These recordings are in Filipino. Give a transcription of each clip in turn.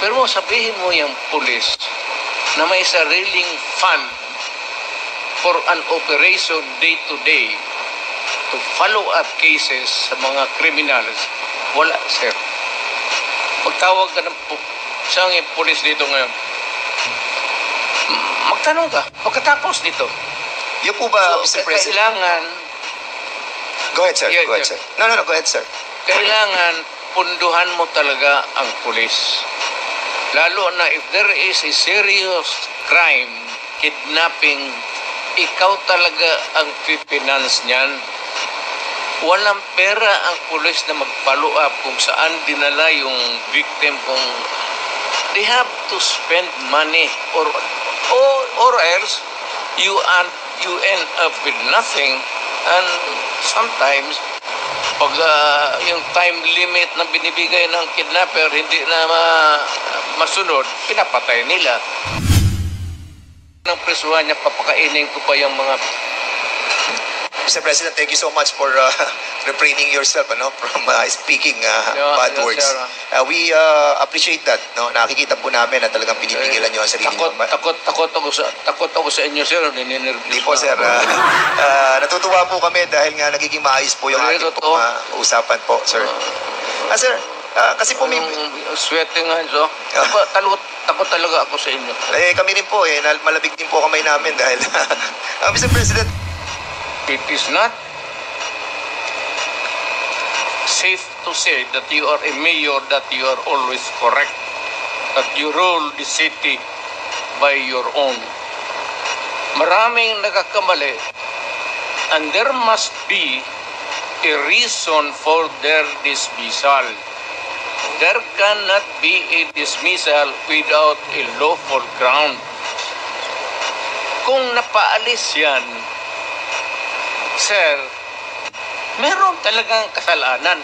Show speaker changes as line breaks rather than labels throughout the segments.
Pero sabihin mo yung pulis na may sariling fund for an operation day-to-day to follow up cases sa mga criminals. Wala, sir. Magtawag ka ng isang pulis dito ngayon. Magtanong ka, pagkatapos dito.
Yung po ba,
So,
Mr. President?
kailangan,
Go ahead, sir.
Yeah,
Go ahead,
yeah.
sir. No, go ahead, sir.
kailangan punduhan mo talaga ang pulis. Lalo na if there is a serious crime, kidnapping, ikaw talaga ang pipinance niyan. Walang pera ang pulis na mag-follow up kung saan dinala yung victim, kung they have to spend money or else you end up with nothing. And sometimes pag yung time limit na binibigay ng kidnapper hindi na masunod, pinapatay nila. Nang presuhan niya, papakainin ko pa yung mga...
Mr. President, thank you so much for refraining yourself from speaking bad words. We appreciate that. No? Nakikita po namin na talagang pinipigilan nyo ang sarili nyo.
Takot ako sa inyo, sir.
Hindi po, sir. Natutuwa po kami dahil nga nagiging maayos po yung ating usapan po, sir. Sir, kasi po may...
Sweating nga, so. Takot talaga ako sa inyo.
Kami rin po, malabig din po kamay namin dahil... Mr. President,
it is not safe to say that you are a mayor, that you are always correct, that you rule the city by your own. Maraming nagkakamali, and there must be a reason for their dismissal. There cannot be a dismissal without a lawful ground. Kung napaalis yan, sir, meron talagang kasalanan.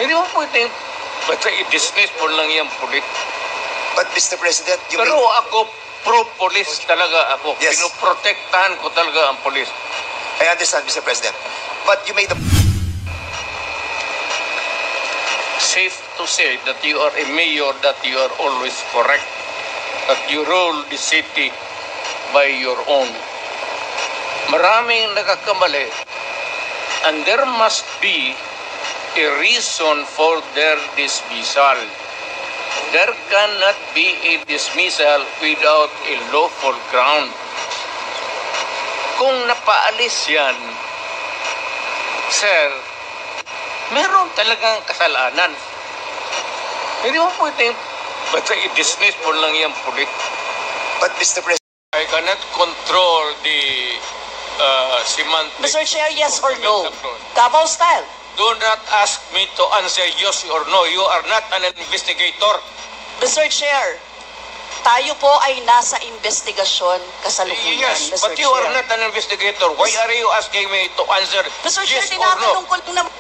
Hindi mo pwedeng basta i-dismiss mo lang yung pulis.
but Mr. President, you
Pero ako, pro-police talaga ako.
Yes.
Pinoprotektahan ko talaga ang pulis.
I understand, Mr. President. But you made the...
Safe to say that you are a mayor, that you are always correct, that you rule the city by your own. Maraming nagkakamali, and there must be a reason for their dismissal. There cannot be a dismissal without a lawful ground. Kung napaalis yan, sir, meron talagang kasalanan. Hindi mo pwedeng basta i-dismiss mo lang yung pulis.
But Mr. President...
I cannot control the semantics.
Mr. Chair, yes or no? Davao style.
Do not ask me to answer yes or no. You are not an investigator.
Mr. Chair, tayo po ay nasa investigasyon kasalukuyan,
Yes,
Mr.
but you
Chair.
are not an investigator. Why are you asking me to answer
Mr. Chair,
yes or no?
tinatanong ko lang naman.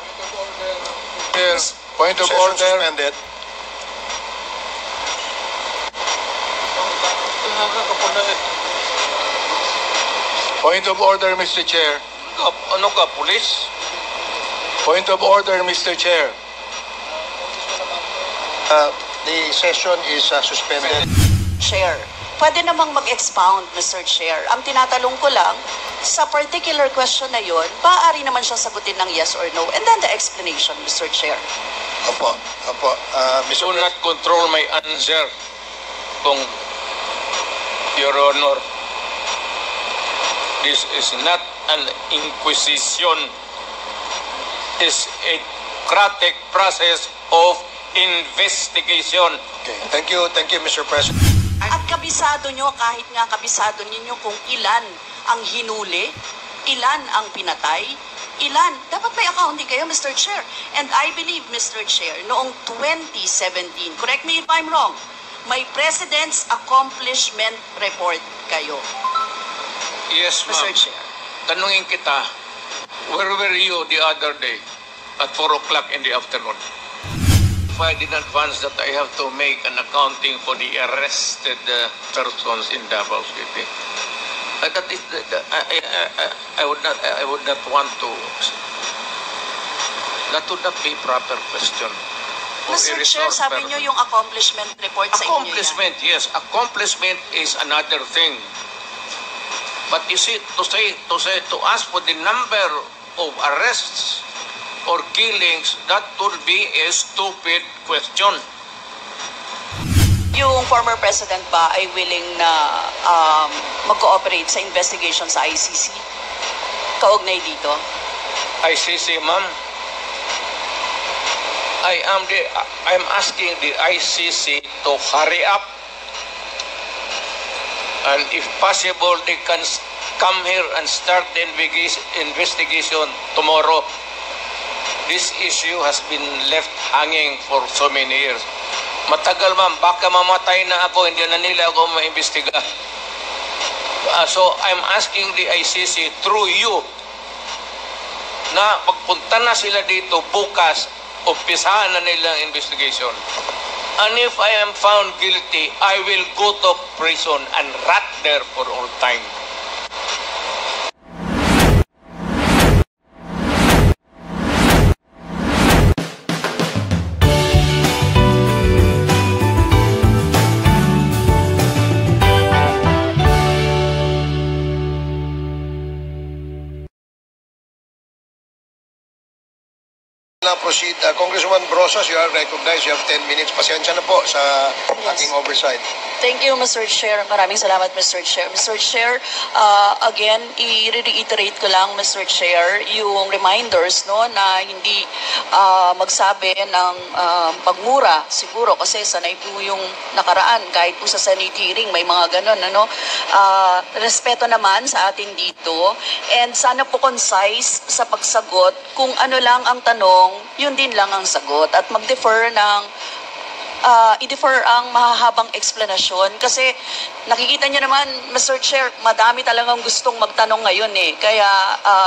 Point of order. Suspended. Point of order, Mr. Chair.
Ano ka, pulis?
Point of order, Mr. Chair.
The session is suspended.
Chair, pwede namang mag-expound, Mr. Chair. Ang tinatanong ko lang, sa particular question na yon, maaari naman siya sagutin ng yes or no. And then the explanation, Mr. Chair.
Opo.
Do not control my answer. Kung, Your Honor, this is not an inquisition. It's a democratic process of investigation.
Okay. Thank you, Mr. President.
At kabisado nyo, kahit nga kabisado ninyo kung ilan ang hinuli, ilan ang pinatay, ilan. Dapat may accounting kayo, Mr. Chair. And I believe, Mr. Chair, noong 2017, correct me if I'm wrong, may President's Accomplishment Report kayo.
Yes,
Mr.
ma'am.
Chair.
Tanungin kita, where were you the other day at 4 o'clock in the afternoon? In advance that I have to make an accounting for the arrested persons in Davao City. That is, I would not want to. That would not be proper question.
Mr. Chair, sabi nyo yung accomplishment report sa inyo yan.
Accomplishment, yes. Accomplishment is another thing. But you see, to ask for the number of arrests or killings, that would be a stupid question.
Yung former president ba ay willing na mag-cooperate sa investigation sa ICC? Kaugnay dito?
ICC, ma'am. I'm asking the ICC to hurry up, and if possible, they can come here and start the investigation tomorrow. This issue has been left hanging for so many years. Matagal, ma'am, baka mamatay na ako, hindi na nila ako maimbestiga. So I'm asking the ICC through you na pagpunta na sila dito bukas, umpisahan na nilang investigation. And if I am found guilty, I will go to prison and rot there for all time.
Proceed. Congresswoman Brosas, you are recognized. You have 10 minutes. Pasensya na po sa aking oversight.
Thank you, Mr. Chair. Maraming salamat, Mr. Chair. Mr. Chair, again, i-reiterate ko lang, Mr. Chair, yung reminders no, na hindi magsabi ng pagmura, siguro, kasi sanay po yung nakaraan, kahit po sa Senate hearing, may mga ganon, ano? Respeto naman sa atin dito, and sana po concise sa pagsagot, kung ano lang ang tanong, yun din lang ang sagot, at mag-defer ng i-defer ang mahahabang explanation kasi nakikita niyo naman, Mr. Chair, madami talagang gustong magtanong ngayon eh. Kaya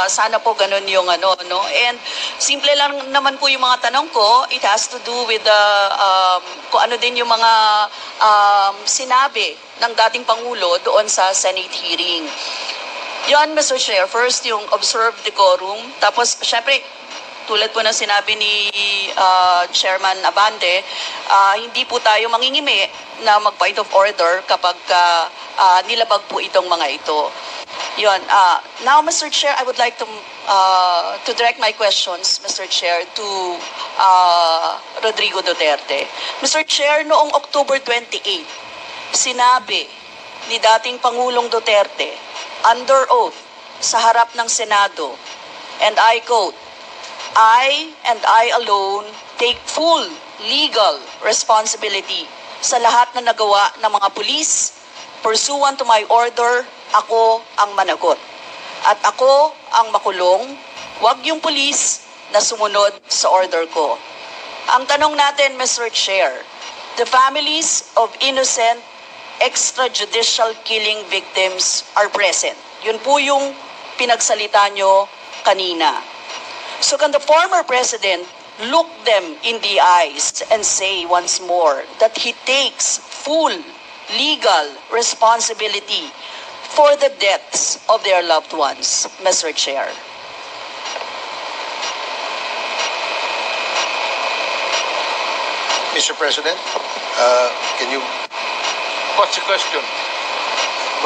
sana po ganun yung ano, no? And simple lang naman po yung mga tanong ko. It has to do with kung ano din yung mga sinabi ng dating Pangulo doon sa Senate hearing. Yan, Mr. Chair. First, yung observe decorum. Tapos, syempre, tulad po ng sinabi ni Chairman Abante, hindi po tayo mangingimi na mag-point of order kapag nilabag po itong mga ito. Yun. Now, Mr. Chair, I would like to direct my questions, Mr. Chair, to Rodrigo Duterte. Mr. Chair, noong October 28, sinabi ni dating Pangulong Duterte, under oath, sa harap ng Senado, and I quote, I and I alone take full legal responsibility sa lahat na nagawa ng mga pulis. Pursuant to my order, ako ang managot. At ako ang makulong, wag yung pulis na sumunod sa order ko. Ang tanong natin, Mr. Chair, the families of innocent extrajudicial killing victims are present. Yun po yung pinagsalita nyo kanina. So can the former president look them in the eyes and say once more that he takes full legal responsibility for the deaths of their loved ones, Mr. Chair?
Mr. President, can you...
What's the question?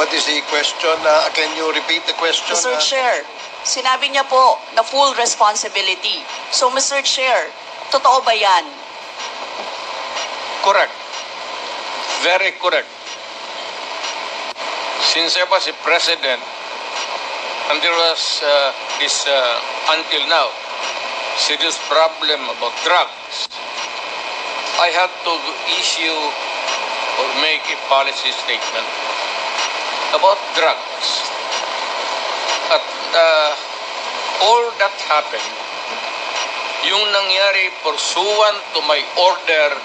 What is the question? Can you repeat the question?
Mr. Chair, sinabi niya po na full responsibility. So, Mr. Chair, totoo ba yan?
Correct. Very correct. Since I was a president, and there was this, until now, serious problem about drugs, I had to issue or make a policy statement about drugs. At all that happened, yung nangyari pursuant to my order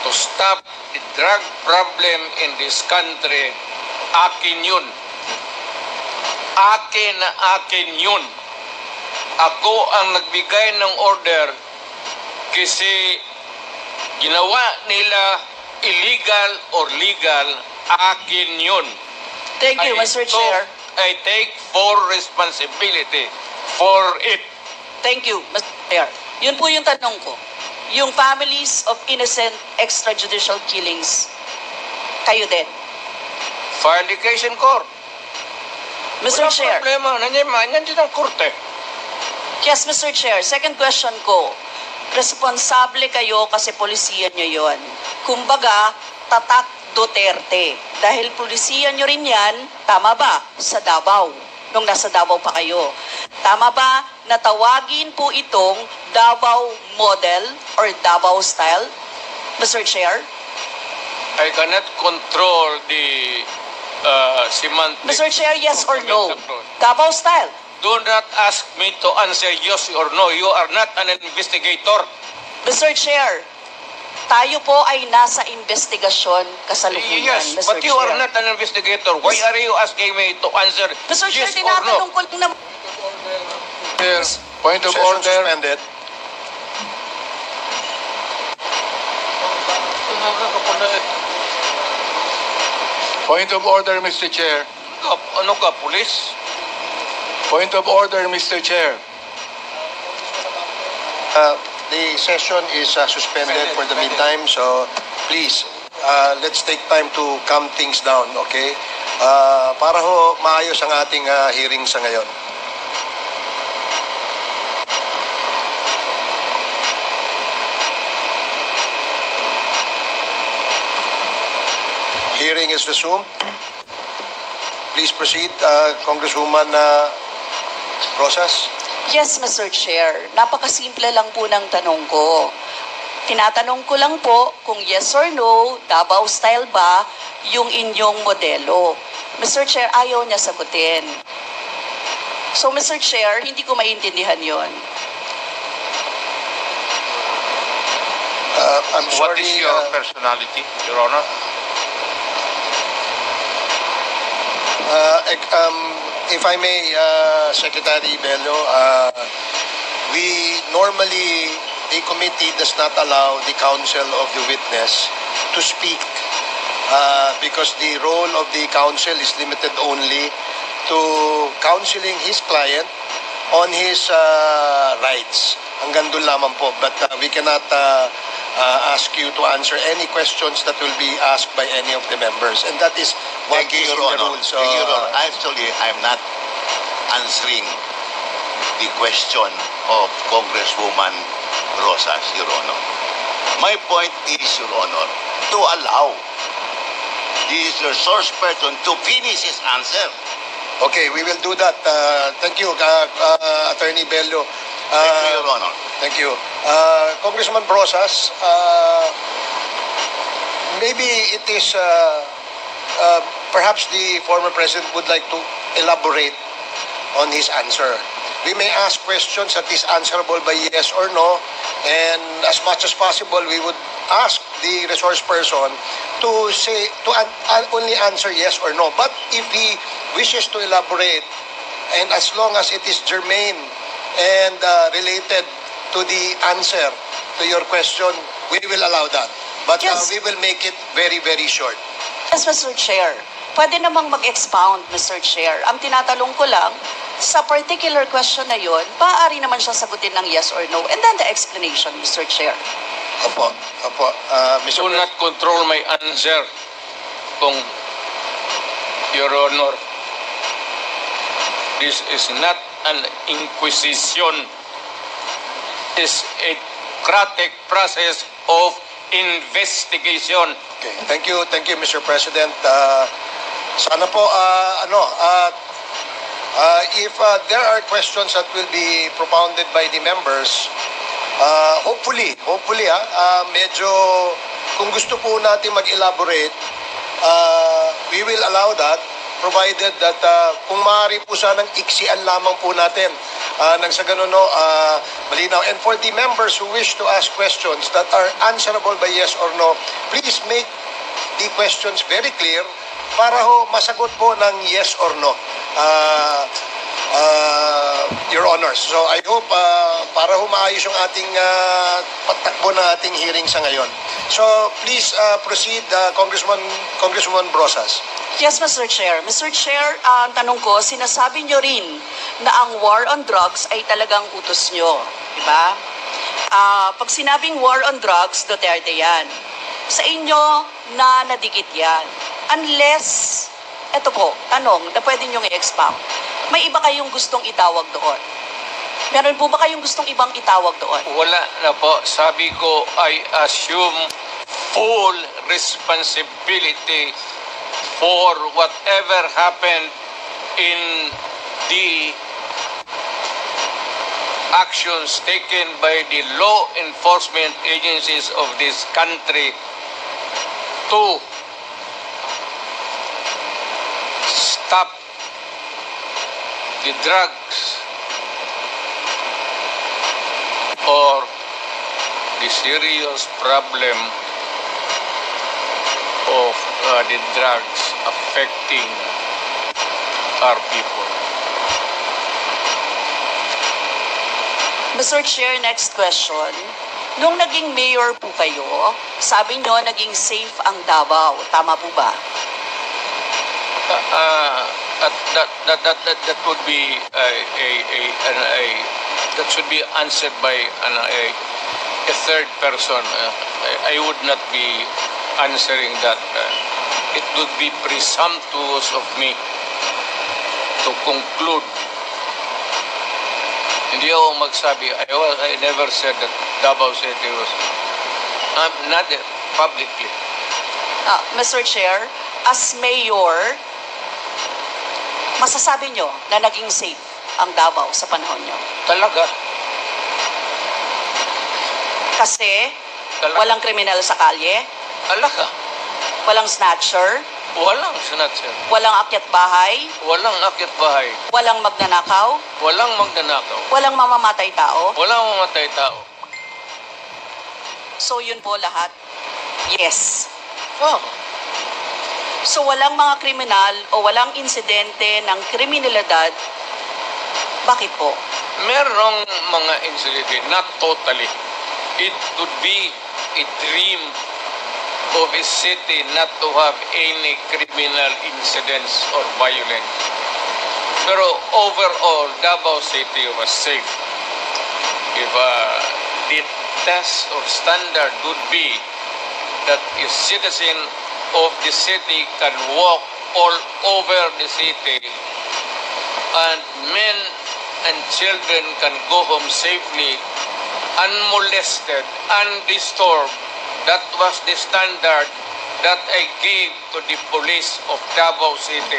to stop the drug problem in this country, akin yun. Akin na akin yun. Ako ang nagbigay ng order kasi ginawa nila illegal or legal, akin yun.
Thank you, Mr. Chair.
I take full responsibility for it.
Thank you, Mr. Chair. Yun po yung tanong ko. yung families of innocent extrajudicial killings, kayo din.
File the case in court.
Mr.
Walang
Chair.
problema. Nandiyan din ang korte.
Yes, Mr. Chair. Second question ko. Responsable kayo kasi polisiyan nyo yon. Kumbaga, tatak Duterte. Dahil polisiyan nyo rin yan, tama ba? Sa Davao. Nung nasa Davao pa kayo. Tama ba na tawagin po itong Davao model or Davao style? Mr. Chair?
I cannot control the semantics.
Mr. Chair, yes or no?
Approach.
Davao style.
Do not ask me to answer yes or no. You are not an investigator.
Mr. Chair, tayo po ay nasa investigasyon kasalukuyan,
Yes,
Mr.
but you
Chair.
are not an investigator. Why are you asking me to answer
Mr. Chair,
yes or
tinatanong
no?
ko lang naman.
Chair, point of
Session
order.
suspended.
Point of order, Mr. Chair.
Ano ka, pulis?
Point of order, Mr. Chair.
The session is suspended for the meantime, so please, let's take time to calm things down, okay? Para ho maayos ang ating hearing sa ngayon. Hearing is resumed. Please proceed, Congresswoman Rosas.
Yes, Mr. Chair. Napakasimple lang po ng tanong ko. Tinatanong ko lang po kung yes or no, Davao style ba yung inyong modelo. Mr. Chair, ayaw niya sagutin. So, Mr. Chair, hindi ko maintindihan yon.
I'm
What
sorry.
is your personality, Your Honor?
If I may, Secretary Bello, we normally, the committee does not allow the counsel of the witness to speak because the role of the counsel is limited only to counseling his client on his rights. Hanggang doon lamang po. But we cannot ask you to answer any questions that will be asked by any of the members. And that is what
Thank you,
is
Your
in the
Honor.
rules.
Thank you, Your Honor. Actually, I'm not answering the question of Congresswoman Rosas, Your Honor. My point is, Your Honor, to allow this resource person to finish his answer.
Okay, we will do that. Thank you, Attorney Bello.
Thank you, Your Honor.
Thank you. Congressman Brosas, maybe it is perhaps the former president would like to elaborate on his answer. We may ask questions that is answerable by yes or no, and as much as possible, we would ask the resource person to say only answer yes or no. But if he wishes to elaborate, and as long as it is germane and related to the answer to your question, we will allow that. But
Yes.
we will make it very, very short.
Yes, Mr. Chair. Pwede namang mag-expound, Mr. Chair. Ang tinatanong ko lang, sa particular question na yon, maaari naman siya sagutin ng yes or no. And then the explanation, Mr. Chair.
Opo, opo. Mr.
Do not control my answer, kung Your Honor. This is not an inquisition. It's a democratic process of investigation.
Okay. Thank you, Mr. President. Sana po, if there are questions that will be propounded by the members, hopefully, medyo, kung gusto po natin mag-elaborate, we will allow that, provided that kung maaari po sanang iksian lamang po natin nang sa ganun malinaw. And for the members who wish to ask questions that are answerable by yes or no, please make the questions very clear para ho masagot po ng yes or no, Your Honors. So I hope para ho maayos yung ating pagtakbo ng ating hearing sa ngayon. So please proceed, Congresswoman Brosas.
Yes, Mr. Chair. Mr. Chair, ang tanong ko, sinasabi nyo rin na ang war on drugs ay talagang utos nyo. Diba? pag sinabing war on drugs, Duterte yan. Sa inyo na nadikit yan. Unless, eto po, tanong na pwede niyong i-expound. May iba kayong gustong itawag doon? Meron po ba kayong gustong ibang itawag doon?
Wala na po. Sabi ko, I assume full responsibility for whatever happened in the actions taken by the law enforcement agencies of this country to stop the drugs or the serious problem of the drugs affecting our people.
Mr. Chair, next question. Nung naging mayor po kayo, sabi nyo naging safe ang Davao. Tama po ba?
That would be that should be answered by a third person. I would not be answering that. It would be presumptuous of me to conclude. Hindi ako magsabi. I never said that Davao City was not publicly.
Mr. Chair, as mayor, masasabi nyo na naging safe ang Davao sa panahon nyo?
Talaga?
Kasi
Talaga?
walang kriminal sa kalye,
Talaga?
walang snatcher,
Walang snatcher.
walang akyat bahay,
Walang akyat bahay.
walang magnanakaw,
Walang magnanakaw.
walang mamamatay tao.
Walang mamatay tao.
So yun po lahat? Yes.
Oh.
So walang mga kriminal o walang insidente ng kriminalidad. Bakit po?
Merong mga incident, not totally. It would be a dream of a city not to have any criminal incidents or violence. Pero overall, Davao City was safe. If the test or standard would be that a citizen of the city can walk all over the city and men and children can go home safely, unmolested, undisturbed. That was the standard that I gave to the police of Davao City.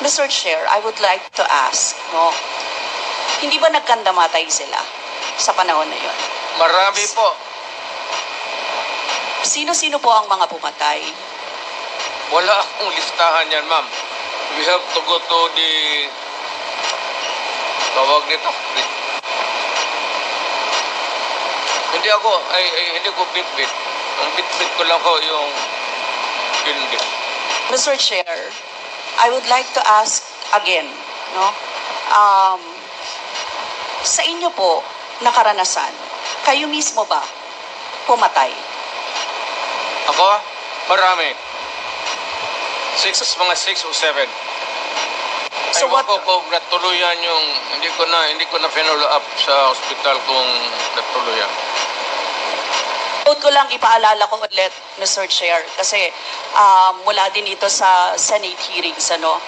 Mr. Chair, I would like to ask, no, hindi ba nagkandamatay sila sa panahon na yun?
Marami po.
Sino-sino po ang mga pumatay?
Wala akong listahan yan, ma'am. We have to go to the tawag nito. Hindi ko bit-bit. Ang bit-bit ko lang ko yung hindi.
Mr. Chair, I would like to ask again, no? Sa inyo po, nakaranasan, kayo mismo ba pumatay?
Ako? Marami. Mga 6 o 7.
So
Aywan
what-
ko kung natuluyan yung hindi ko na follow up sa hospital kung natuluyan.
Quote ko lang, ipaalala ko ulit, Mr. Chair, kasi mula din ito sa Senate hearings, ano?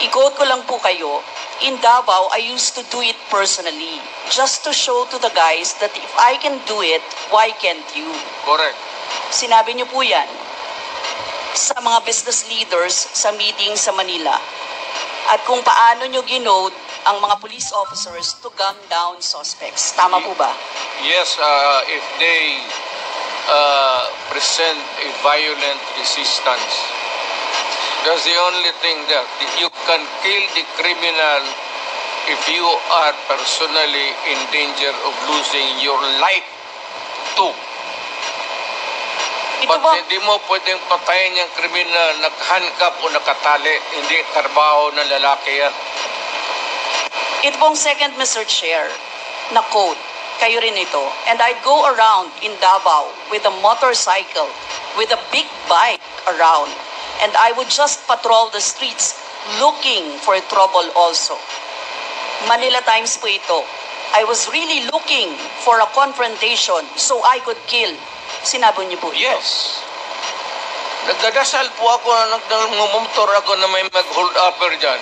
I-quote ko lang po kayo, in Davao, I used to do it personally, just to show to the guys that if I can do it, why can't you?
Correct.
Sinabi niyo po yan sa mga business leaders sa meeting sa Manila. At kung paano niyo ginode ang mga police officers to gun down suspects. Tama po ba?
Yes, if they present a violent resistance, that's the only thing that you can kill the criminal if you are personally in danger of losing your life too.
Ito
But
ba?
hindi mo pwedeng patayin yung kriminal nakahandcuff o nakatali. Hindi trabaho ng lalaki yan.
Ito pong second, Mr. Chair, na quote, kayo rin ito. And I'd go around in Davao with a motorcycle, with a big bike around. And I would just patrol the streets looking for trouble also. Manila Times po ito. I was really looking for a confrontation so I could kill. Sinabi niyo po ito?
Yes. Nagdadasal po ako na nagmumotor ako na may mag-hold upper dyan.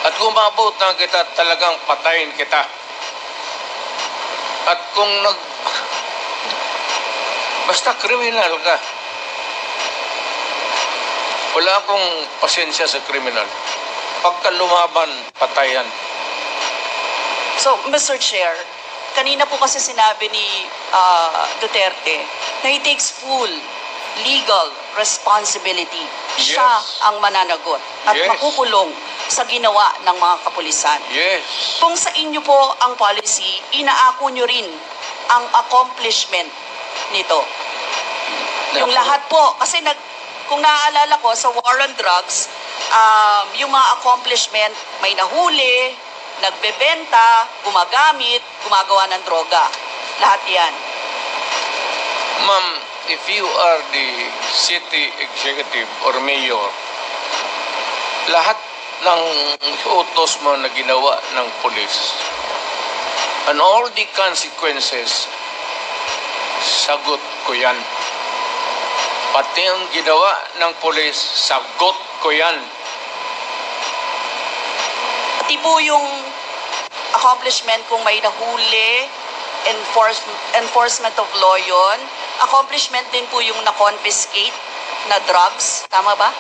At kumabot na kita, talagang patayin kita. At kung basta kriminal ka, wala akong pasensya sa kriminal. Pagka lumaban, patayan.
So, Mr. Chair, kanina po kasi sinabi ni Duterte na he takes full legal responsibility.
Yes.
Siya ang mananagot at
Yes.
makukulong sa ginawa ng mga kapulisan.
Yes.
Kung sa inyo po ang policy, inaako nyo rin ang accomplishment nito. Yung lahat po, kasi kung naaalala ko sa war on drugs, yung mga accomplishment, may nahuli, nagbebenta, gumagamit, gumagawa ng droga. Lahat yan.
Ma'am, if you are the city executive or mayor, lahat ng utos mo na ginawa ng police and all the consequences, sagot ko yan. Pati ang ginawa ng police, sagot ko yan.
Pati po yung accomplishment kung may nahuli, enforcement of law yun. Accomplishment din po yung na-confiscate na drugs. Tama ba?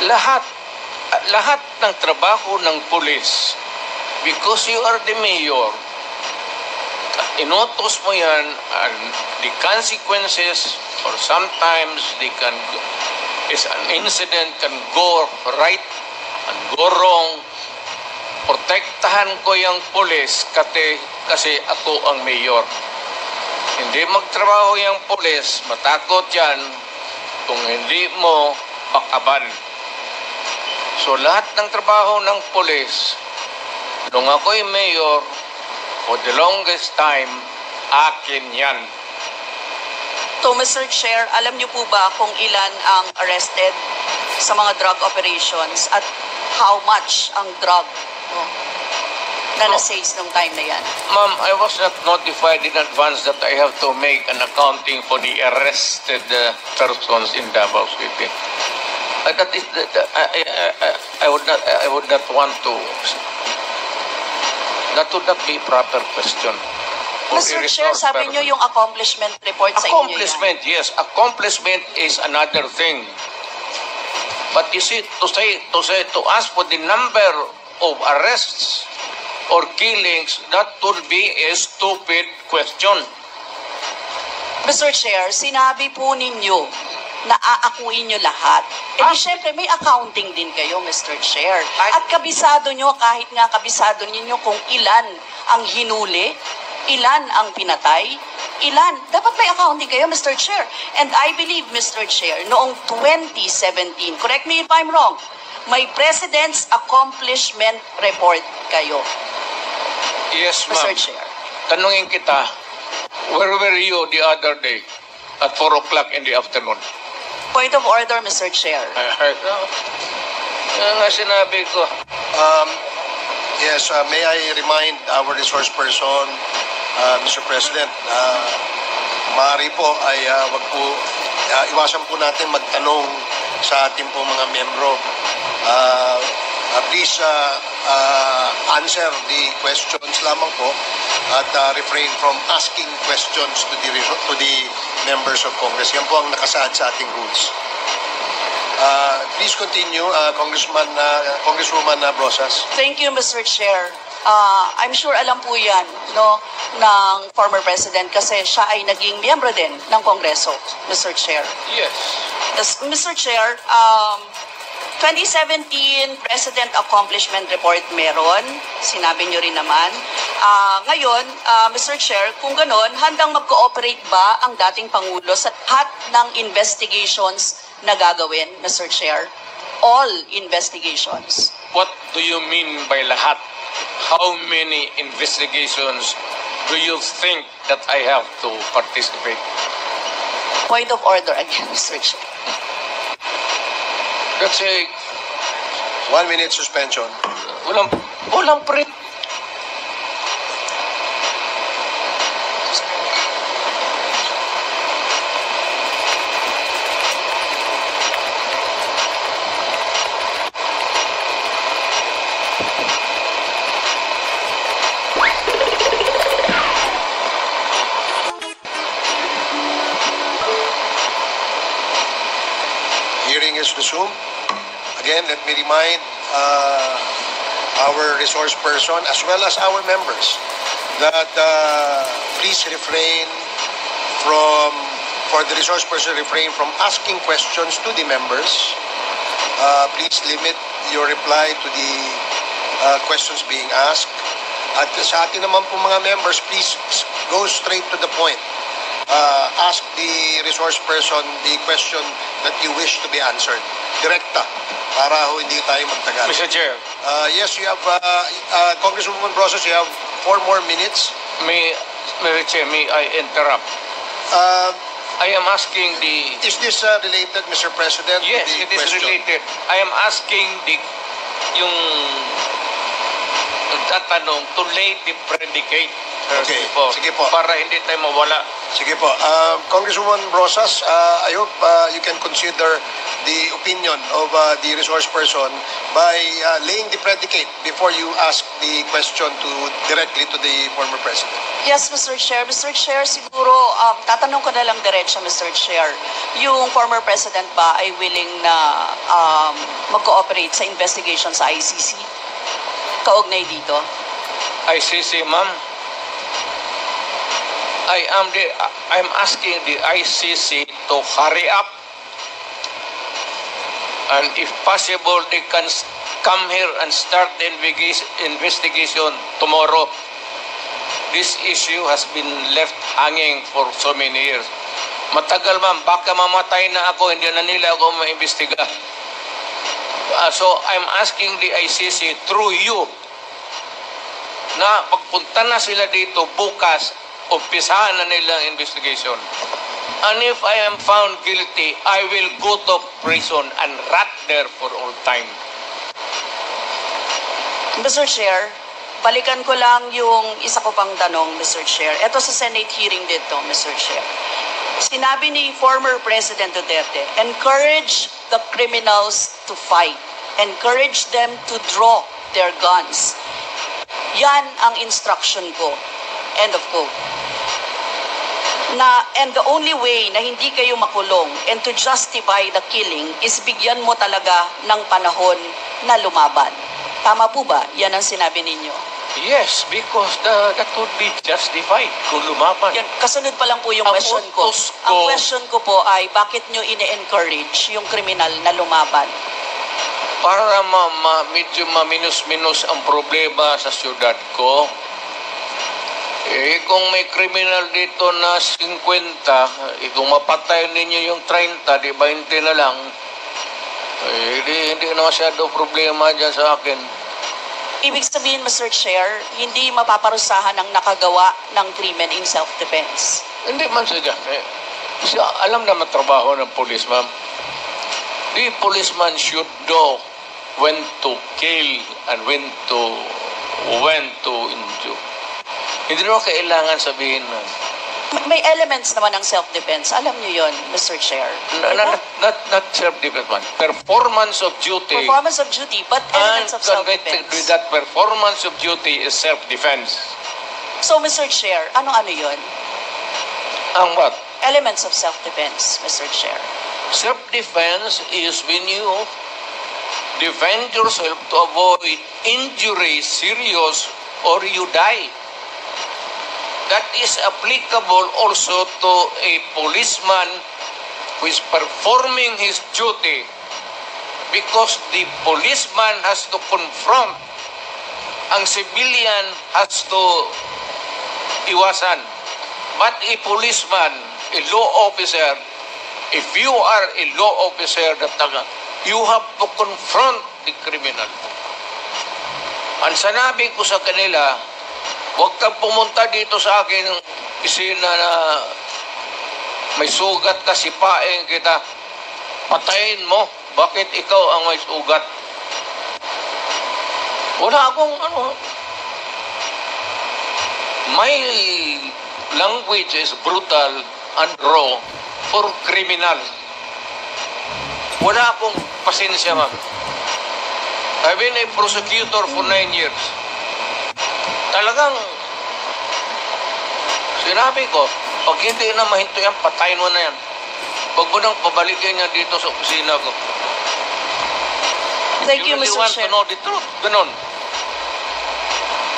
Lahat ng trabaho ng police, because you are the mayor, inutos mo yan, and the consequences, or sometimes an incident can go right and go wrong. Protektahan ko yung police kasi ako ang mayor. Hindi magtrabaho yung police, matakot yan kung hindi mo pakaban. So lahat ng trabaho ng police, nung ako'y mayor, for the longest time, akin yan.
So, Mr. Chair, alam niyo po ba kung ilan ang arrested sa mga drug operations at how much ang drug na na-seize nung time na yan?
Ma'am, I was not notified in advance that I have to make an accounting for the arrested persons in Davao City. That is, I would not want to. That would not be proper question.
Mr. Chair, sabi niyo yung accomplishment report sa inyo yan.
Accomplishment, yes. Accomplishment is another thing. But you see, to ask for the number of arrests or killings, that would be a stupid question.
Mr. Chair, sinabi po ninyo na aakuin nyo lahat. Eh di syempre may accounting din kayo, Mr. Chair. At kabisado nyo, kahit nga kabisado ninyo kung ilan ang hinuli, ilan ang pinatay, ilan. Dapat may accounting kayo, Mr. Chair. And I believe, Mr. Chair, noong 2017, correct me if I'm wrong, may President's Accomplishment Report kayo.
Yes,
Mr.
ma'am.
Chair.
Tanungin kita, where were you the other day at 4 o'clock in the afternoon?
Point of order, Mr. Chair.
Yan nga sinabi ko.
Yes, may I remind our resource person, Mr. President, maaari po ay wag po, iwasan po natin magtanong sa ating po mga membro. Please answer the questions lamang po at refrain from asking questions to the members of Congress. Yan po ang nakasaad sa ating rules. Please continue, Congresswoman Brosas.
Thank you, Mr. Chair. I'm sure alam po yan ng former President kasi siya ay naging miyembro din ng Kongreso, Mr. Chair.
Yes.
Mr. Chair, 2017 President Accomplishment Report meron. Sinabi niyo rin naman. Ngayon, Mr. Chair, kung ganon, handang mag-cooperate ba ang dating Pangulo sa lahat ng investigations na gagawin, Mr. Chair? All investigations.
What do you mean by lahat? How many investigations do you think that I have to participate?
Point of order again, Mr. Chair.
That's a
1 minute suspension.
walang pre.
is resumed. Again, let me remind our resource person as well as our members that please refrain for the resource person, refrain from asking questions to the members. Please limit your reply to the questions being asked. At sa atin naman po mga members, please go straight to the point. Ask the resource person the question that you wish to be answered. Direkta, para hindi tayo magtagal.
Mr. Chair.
Yes, you have, Congresswoman Brosas, you have 4 more minutes.
Mr. Chair, may I interrupt? I am asking the...
Is this related, Mr. President?
Yes,
to the
it is
question?
related. I am asking yung tatanong to lay the predicate.
Okay, sige po.
Para hindi tayo mawala.
Sige po. Congresswoman Brosas, I hope you can consider the opinion of the resource person by laying the predicate before you ask the question directly to the former president.
Yes, Mr. Chair. Mr. Chair, siguro, tatanong ko na lang diretso, Mr. Chair. Yung former president ba ay willing na mag-cooperate sa investigation sa ICC? Kaugnay dito?
ICC, ma'am. I'm asking the ICC to hurry up, and if possible, they can come here and start the investigation tomorrow. This issue has been left hanging for so many years. Matagal, ma'am, baka mamatay na ako, hindi na nila ako maimbestiga. So I'm asking the ICC through you na pagpunta na sila dito bukas, umpisahan na nilang investigation. And if I am found guilty, I will go to prison and rot there for all time.
Mr. Chair, balikan ko lang yung isa ko pang tanong, Mr. Chair. Ito sa Senate hearing dito, Mr. Chair. Sinabi ni former President Duterte, encourage the criminals to fight. Encourage them to draw their guns. Yan ang instruction ko. End of quote. And the only way na hindi kayo makulong and to justify the killing is bigyan mo talaga ng panahon na lumaban. Tama po ba? Yan ang sinabi ninyo.
Yes, because that would be justified kung lumaban.
Yan, kasunod pa lang po yung
Ang
question ko.
utos ko-
Ang question ko po ay bakit nyo ine-encourage yung kriminal na lumaban?
Para medyo maminus-minus ang problema sa syudad ko. Kung may kriminal dito na 50, kung mapatay ninyo yung 30, di 20 na lang, hindi na masyado problema dyan sa akin.
Ibig sabihin, Mr. Chair, hindi mapaparusahan ang nakagawa ng krimen in self-defense.
Hindi man siya. Alam naman trabaho ng police, ma'am. The policeman should know when to kill and when to injure. Hindi naman kailangan sabihin na.
May elements naman ng self-defense. Alam niyo yon, Mr. Chair.
Not self-defense, man. Performance of duty.
Performance of duty, but elements of
And connected with
self-defense.
that performance of duty is self-defense.
So, Mr. Chair, ano-ano yon?
Ang what?
Elements of self-defense, Mr. Chair.
Self-defense is when you defend yourself to avoid injury, serious, or you die. That is applicable also to a policeman who is performing his duty, because the policeman has to confront, ang civilian has to iwasan. But a policeman, a law officer, if you are a law officer, you have to confront the criminal. Ang sanabi ko sa kanila, huwag kang pumunta dito sa akin ng isina na may sugat ka, sipain kita. Patayin mo. Bakit ikaw ang may sugat? Wala akong My language is brutal and raw for criminal. Wala akong pasensya, ma'am. I've been a prosecutor for 9 years. Talagang sinabi ko, pag hindi na mahinto yan, patayin mo na yan. Huwag mo nang pabalikin niya dito sa opisina ko.
Thank you,
really
Mr.
want
Chair.
to know the truth. Ganon.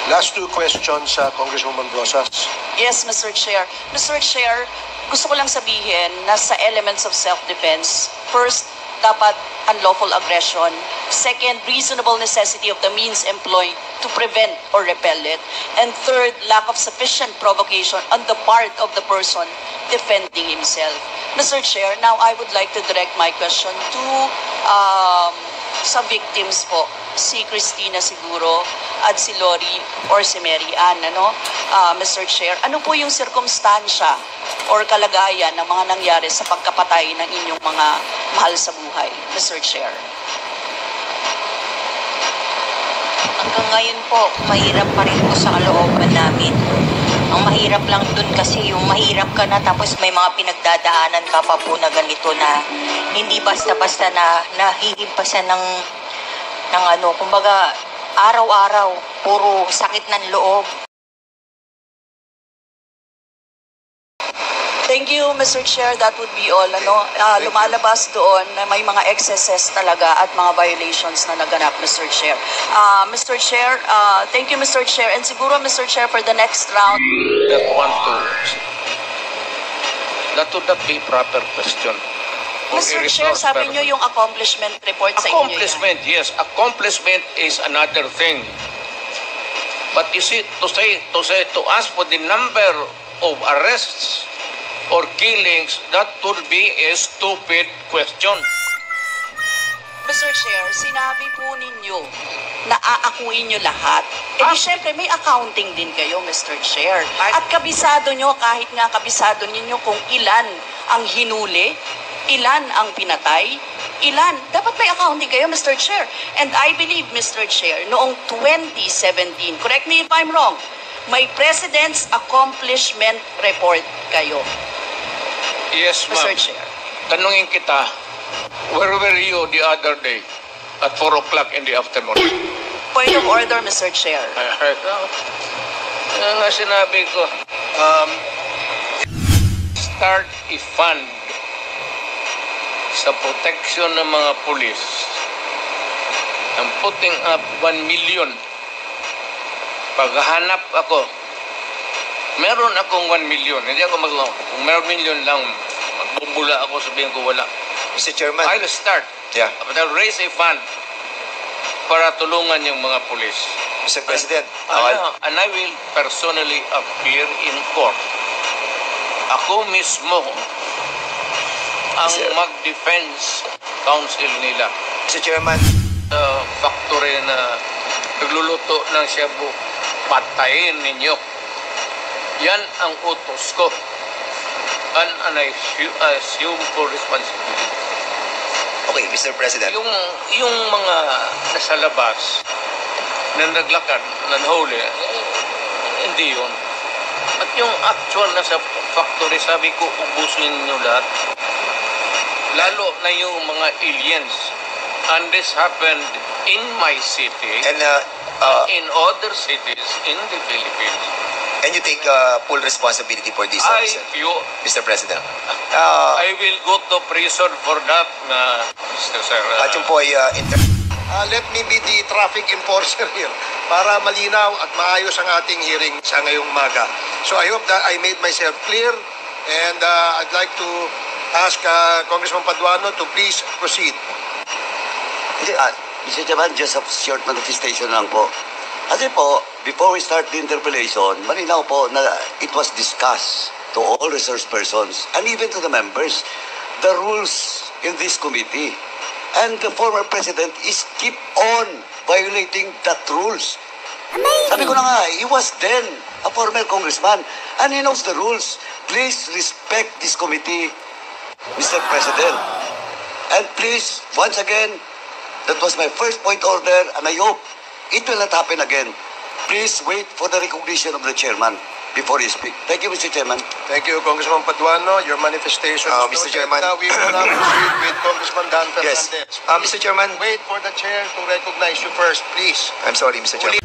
Last two questions, Congresswoman Rosas.
Yes, Mr. Chair. Mr. Chair, gusto ko lang sabihin na sa elements of self-defense, first, dapat unlawful aggression. Second, reasonable necessity of the means employed to prevent or repel it. And third, lack of sufficient provocation on the part of the person defending himself. Mr. Chair, now I would like to direct my question to sa victims po, si Christina siguro at si Lori or si Mary Ann, Mr. Chair. Ano po yung sirkumstansya or kalagayan ng mga nangyari sa pagkapatay ng inyong mga mahal sa buhay, Mr. Chair?
Hanggang ngayon po, mahirap pa rin po sa kalooban namin. Ang mahirap lang dun kasi yung mahirap ka na tapos may mga pinagdadaanan ka pa po na ganito na hindi basta-basta na nahihimpasan ng kumbaga araw-araw, puro sakit ng loob.
Thank you, Mr. Chair. That would be all. Lumalabas doon na may mga excesses talaga at mga violations na naganap, Mr. Chair. Mr. Chair, thank you, Mr. Chair. And siguro, Mr. Chair, for the next round.
That would not be proper question.
Mr. Chair, sabi nyo yung accomplishment report sa inyo yan.
Accomplishment, yes. Accomplishment is another thing. But you see, to ask for the number of arrests or killings, that would be a stupid question.
Mr. Chair, sinabi po ninyo na aakuin nyo lahat. Eh di syempre may accounting din kayo, Mr. Chair. At kabisado nyo, kahit nga kabisado ninyo kung ilan ang hinuli, ilan ang pinatay, ilan. Dapat may accounting kayo, Mr. Chair. And I believe, Mr. Chair, noong 2017, correct me if I'm wrong, may President's Accomplishment Report kayo.
Yes, ma'am.
Mr. Chair.
Tanungin kita, where were you the other day at 4 o'clock in the afternoon?
Point of order, Mr. Chair.
Ano nga sinabi ko? Start a fund sa protection ng mga pulis. I'm putting up 1 million. Paghahanap ako, meron akong 1 million. Hindi ako kung meron million lang, magbubula ako, sabihin ko wala.
Mr. Chairman.
I'll start.
Yeah.
But I'll raise a fund para tulungan yung mga pulis.
Mr. President.
And I will personally appear in court. Ako mismo ang mag-defense counsel nila.
Mr. Chairman.
Factory na nagluluto ng shabu, patayin ninyo. Yan ang utos ko. And I assume for responsibility.
Okay, Mr. President.
Yung mga nasa labas na naglakad, nanhuli, hindi yun. At yung actual nasa factory, sabi ko, ubusin nyo lahat. Lalo na yung mga aliens. And this happened in my city,
And
in other cities in the Philippines.
and you take full responsibility for this, Mr. President.
I will go to prison for that, Mr. Sir.
At yung po ay
Let me be the traffic enforcer here para malinaw at maayos ang ating hearing sa ngayong umaga. So I hope that I made myself clear and I'd like to ask Congressman Paduano to please proceed.
Mr. Chairman, just a short manifestation lang po. Kasi po, before we start the interpellation, malinaw po na it was discussed to all resource persons and even to the members, the rules in this committee. And the former president is keep on violating that rules. Sabi ko na nga, he was then a former congressman and he knows the rules. Please respect this committee, Mr. President. And please, once again, that was my first point order and I hope it will not happen again. Please wait for the recognition of the chairman before he speaks. Thank you, Mr. Chairman.
Thank you, Congressman Paduano. Your manifestation.
Mr. Chairman.
Now we will now proceed with Congressman Dan
Yes.
Fernandez.
Mr. Chairman.
Wait for the chair to recognize you first, please.
I'm sorry, Mr. Chairman.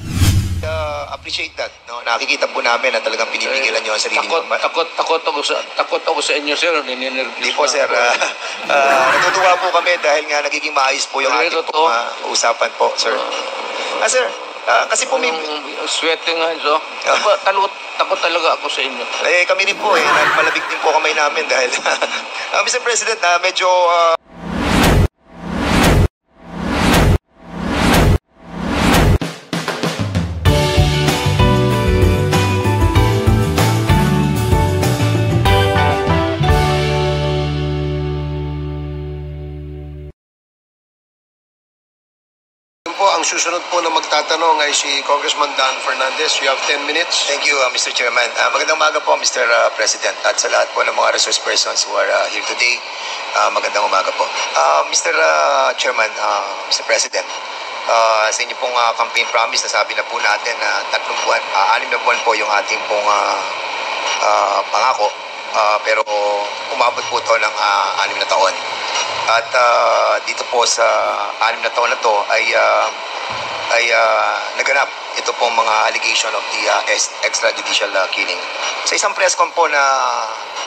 appreciate that. No? Nakikita po namin na talagang pinipigilan nyo ang sarili nyo.
Takot ako sa inyo, sir.
Hindi po, sir. Natutuwa po kami dahil nga nagiging maayos po yung ating usapan po, sir. Sir, kasi po may...
Sweating nga, so. Takot talaga ako sa inyo.
Kami rin po, malabig din po kamay namin dahil... Mr. President, medyo...
Ang susunod po na magtatanong ay si Congressman Dan Fernandez. You have 10 minutes.
Thank you, Mr. Chairman. Magandang umaga po, Mr. President. At sa lahat po ng mga resource persons who are here today, magandang umaga po. Mr. Chairman, Mr. President, sa inyo pong campaign promise, nasabi na po natin na 6 buwan po yung ating pong pangako. Pero umabot po ito ng 6 na taon. At dito po sa 6 na taon na to ay naganap ito pong mga allegation of the extrajudicial killing. Sa isang press con po na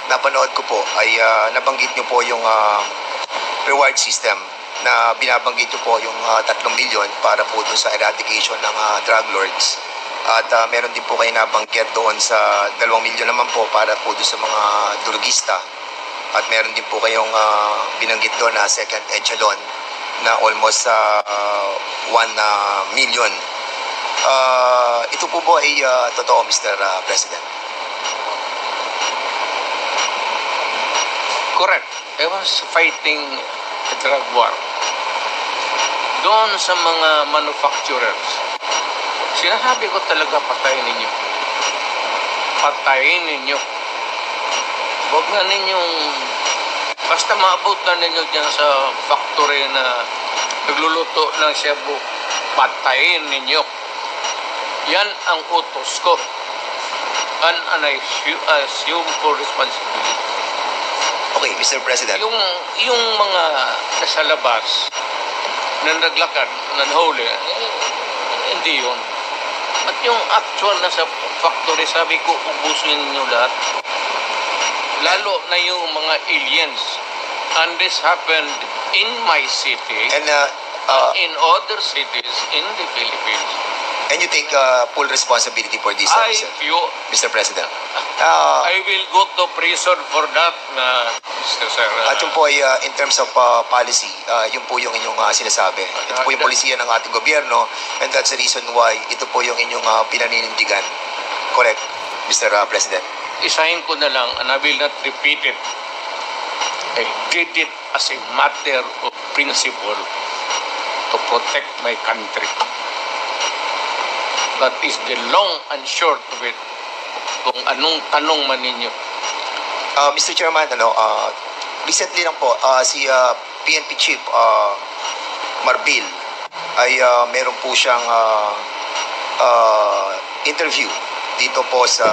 napanood ko po ay nabanggit nyo po yung reward system na binabanggit nyo po yung 3 milyon para po dun sa eradication ng drug lords. At meron din po kayo nabanggit doon sa 2 milyon naman po para po dun sa mga drugista. At meron din po kayong binanggit doon na second echelon na almost 1 million. Ito po ba ay totoo, Mr. President?
Correct. I was fighting a drug war. Doon sa mga manufacturers, sinasabi ko talaga patayin ninyo. Patayin ninyo. Huwag na ninyong, basta maabot na ninyo dyan sa factory na nagluluto ng shabu, patayin ninyo. Yan ang utos ko. And I assume for responsibility.
Okay, Mr. President.
Yung mga nasa labas na naglakad, nanhuli, hindi yun. At yung actual na sa factory, sabi ko, ubusin niyo lahat. Lalo na yung mga aliens. And this happened in my city
And
in other cities in the Philippines.
and you take full responsibility for this, Mr. President.
I will go to prison for that, Mr. Sir.
At yun po ay in terms of policy, yun po yung inyong sinasabi. Ito po yung polisiya ng ating gobyerno and that's the reason why ito po yung inyong pinaninindigan. Correct, Mr. President.
Isahin ko na lang and I will not repeat it. I did it as a matter of principle to protect my country. That is the long and short of it. Kung anong tanong man ninyo.
Mr. Chairman, recently lang po, si PNP Chief Marbil ay meron po siyang interview dito po sa,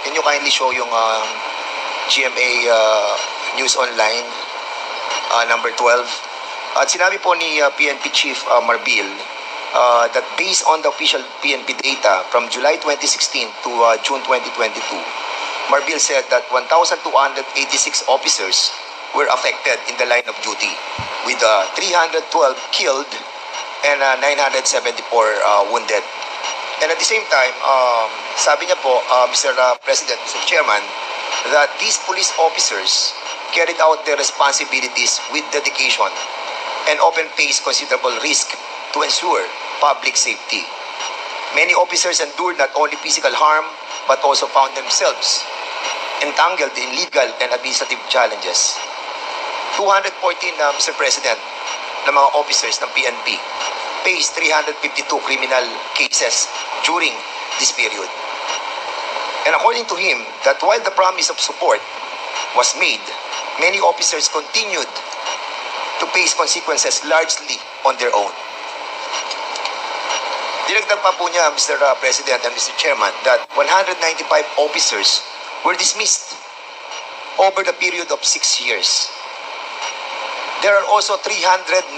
can you kindly show yung GMA News Online number 12. At sinabi po ni PNP Chief Marbil that based on the official PNP data from July 2016 to June 2022, Marbil said that 1,286 officers were affected in the line of duty, with 312 killed and 974 wounded. And at the same time, sabi niya po, Mr. President, Mr. Chairman, that these police officers carried out their responsibilities with dedication and often faced considerable risk to ensure public safety. Many officers endured not only physical harm, but also found themselves entangled in legal and administrative challenges. 214, Mr. President, ng mga officers ng PNP faced 352 criminal cases during this period. And according to him, that while the promise of support was made, many officers continued to face consequences largely on their own. Dinagdag pa po niya, Mr. President and Mr. Chairman, that 195 officers were dismissed over the period of 6 years. There are also 398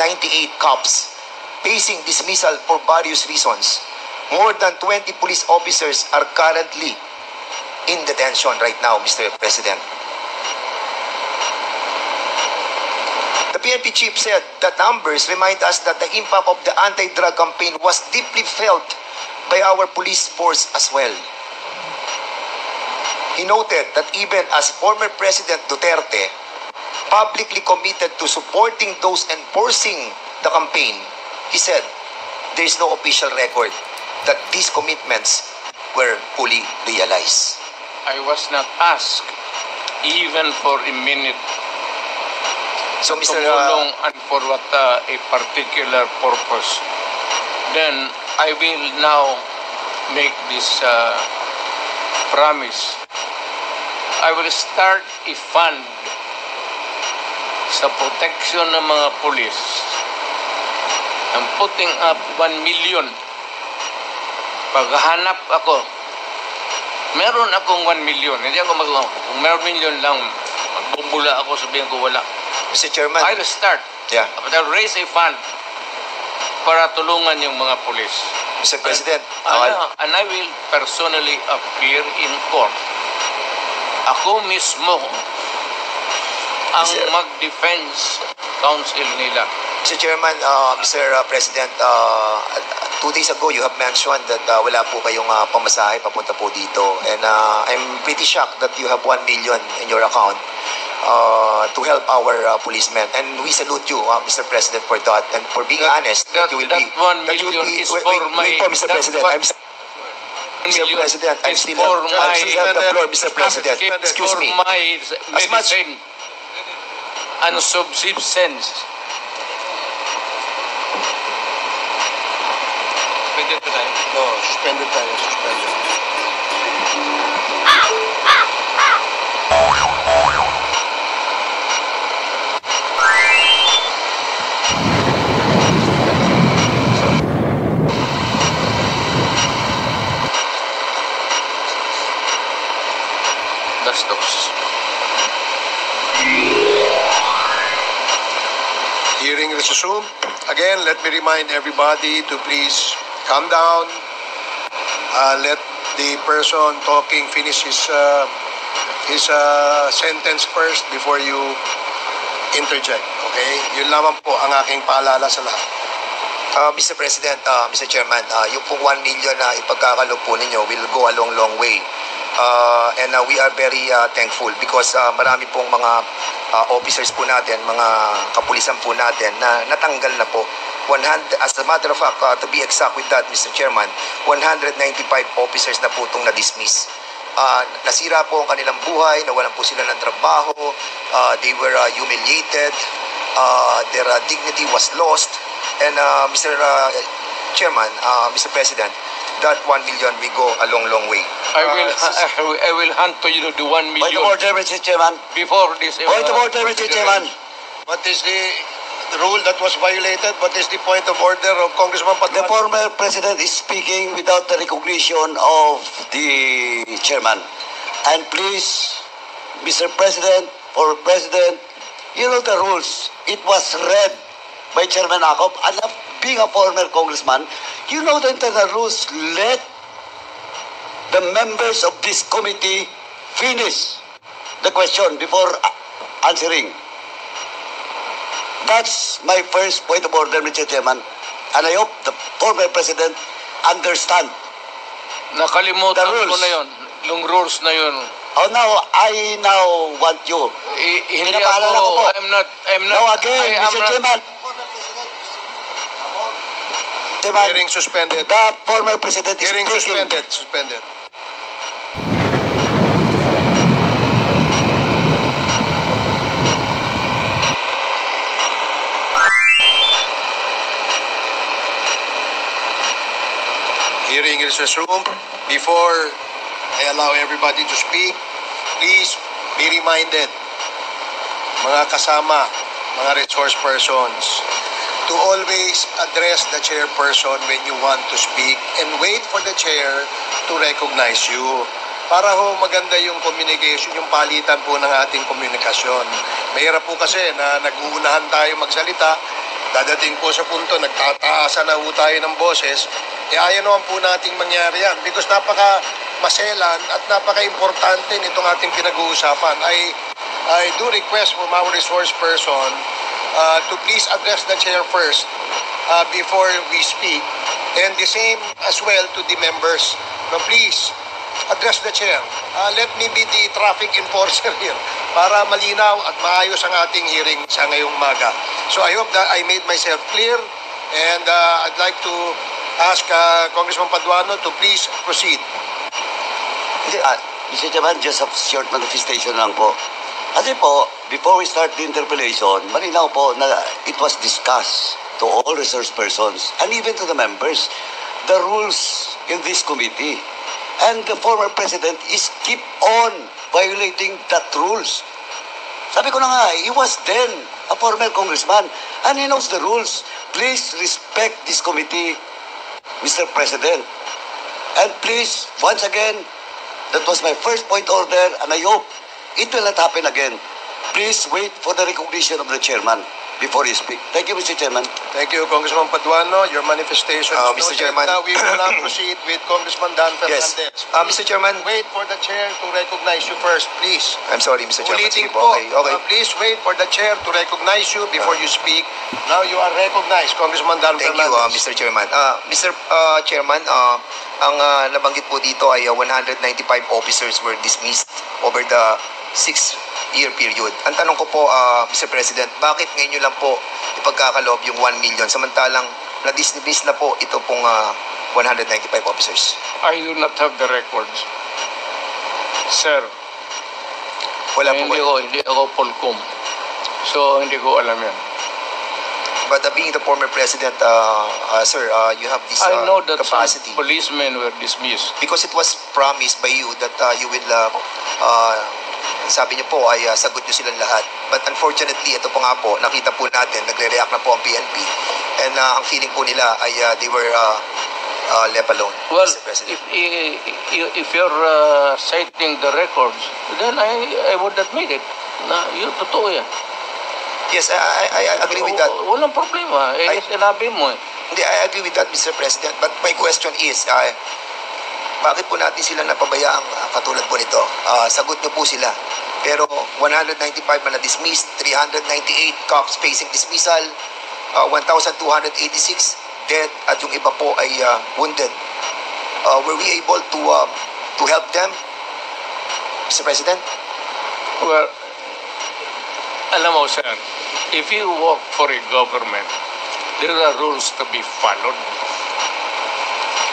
cops facing dismissal for various reasons, More than 20 police officers are currently in detention right now, Mr. President. The PNP chief said that numbers remind us that the impact of the anti-drug campaign was deeply felt by our police force as well. He noted that even as former President Duterte publicly committed to supporting those enforcing the campaign, he said there is no official record that these commitments were fully realized.
I was not asked even for a minute
So, Mr.
tumulong and for what a particular purpose. Then I will now make this promise. I will start a fund sa protection ng mga pulis. I'm putting up 1 million. Paghanap ako, meron akong 1 million. Hindi ako kung meron million lang, magbubula ako, sabihin ko wala.
Mr. Chairman.
I'll start.
Yeah.
But I'll raise a fund para tulungan yung mga pulis.
Mr. President.
And I will personally appear in court. Ako mismo ang mag-defense counsel nila.
Mr. Chairman, Mr. President, 2 days ago you have mentioned that wala po kayong pamasahe papunta po dito. And I'm pretty shocked that you have 1 million in your account to help our policemen. And we salute you, Mr. President, for that. And for being honest,
that 1 million is for my...
Mr. President, Mr. President, I'm still have the floor, Mr. President. Excuse me.
For my medicine and subsistence. Suspended tayo?
No, suspended tayo, suspended. Hearing resumed. Again, let me remind everybody to please calm down. Let the person talking finish his sentence first before you interject. Okay? Yun lamang po ang aking paalala sa lahat.
Mr. President, Mr. Chairman, yung pong 1 million na ipagkakalog po ninyo will go a long way. And we are very thankful because marami pong mga officers po natin, mga kapulisan po natin na natanggal na po. As a matter of fact, to be exact with that, Mr. Chairman, 195 officers na po itong na-dismiss. Nasira po ang kanilang buhay, nawalan po sila ng trabaho, they were humiliated, their dignity was lost. And Mr. Chairman, Mr. President, that 1 million will go a long way.
I will hand to you the 1 million.
Point of order, Mr. Chairman.
Before this.
Point of order, Mr. Chairman.
What is the rule that was violated? What is the point of order of Congressman
The
Patuan?
former president is speaking without the recognition of the chairman. And please, Mr. President, for President, you know the rules. It was read by Chairman Akop. And being a former congressman, you know the internal rules. Let the members of this committee finish the question before answering. That's my first point of order, Mr. Chairman. And I hope the former president understand.
Nakalimutan
The rules.
ko na yun. Yung rules na yun.
Oh, I now want you.
Hindi
Pinapaalala ko po.
I'm not.
Now again,
I am
Mr.
not-
Chairman. Chairman,
Hearing suspended.
the former president is
Hearing
speaking.
suspended. Hearing is resumed. Before I allow everybody to speak, please be reminded, mga kasama, mga resource persons, to always address the chairperson when you want to speak and wait for the chair to recognize you. Para ho maganda yung communication, yung palitan po ng ating komunikasyon. Mahirap po kasi na nag-uunahan tayo magsalita, dadating po sa punto, nagtataasan na po tayo ng boses, ayaw naman po nating mangyari yan because napaka-maselan at napaka-importante nitong ating pinag-uusapan. I do request from our resource person to please address the chair first before we speak, and the same as well to the members. No, please address the chair. Let me be the traffic enforcer here para malinaw at maayos ang ating hearing sa ngayong umaga. So I hope that I made myself clear, and I'd like to ask Congressman Paduano to please proceed.
Mr. Chairman, just a short manifestation lang po. Kasi po, before we start the interpellation, malinaw po na it was discussed to all resource persons and even to the members, the rules in this committee. And the former president is keep on violating that rules. Sabi ko na nga, he was then a former congressman and he knows the rules. Please respect this committee, Mr. President. And please, once again, that was my first point order and I hope it will not happen again. Please wait for the recognition of the chairman before you speak. Thank you, Mr. Chairman.
Thank you, Congressman Paduano. Your manifestation.
Mr. Chairman.
Now we will now proceed with Congressman Dan
Yes.
Fernandez.
Mr. Chairman.
Wait for the chair to recognize you first, please.
I'm sorry, Mr. Chairman.
Ulitin
Sige
po.
Okay.
Please wait for the chair to recognize you before you speak. Now you are recognized, Congressman Dan
Thank you,
Fernandez.
Mr. Chairman. Mr. Chairman, ang nabanggit po dito ay 195 officers were dismissed over the 6-year period. Ang tanong ko po, Mr. President, bakit ngayon nyo lang po ipagkakaloob yung 1 million samantalang na-dismiss na po ito pong 195 officers?
I do not have the records. Sir,
Wala po.
hindi ako Polcom. So, hindi ko alam yan.
But being the former president, sir, you have this
I know that
capacity.
some policemen were dismissed.
Because it was promised by you that you will, sabi niyo po ay sagot niyo silang lahat. But unfortunately, ito po nga po, nakita po natin, nagre-react na po ang PNP. And ang feeling po nila ay they were left alone,
Well,
Mr. President.
if you're citing the records, then I would admit it. Na, yun, totoo yan.
Yes, I agree with that.
Walang problema. Sinabi mo eh.
Hindi, I agree with that, Mr. President. But my question is, bakit po natin sila napabayaang katulad po nito? Sagot niyo po sila. Pero 195 na dismissed, 398 cops facing dismissal, 1,286 dead, at yung iba po ay wounded. Were we able to help them, Mr. President?
Well, alam mo, sir, if you work for a government, there are rules to be followed.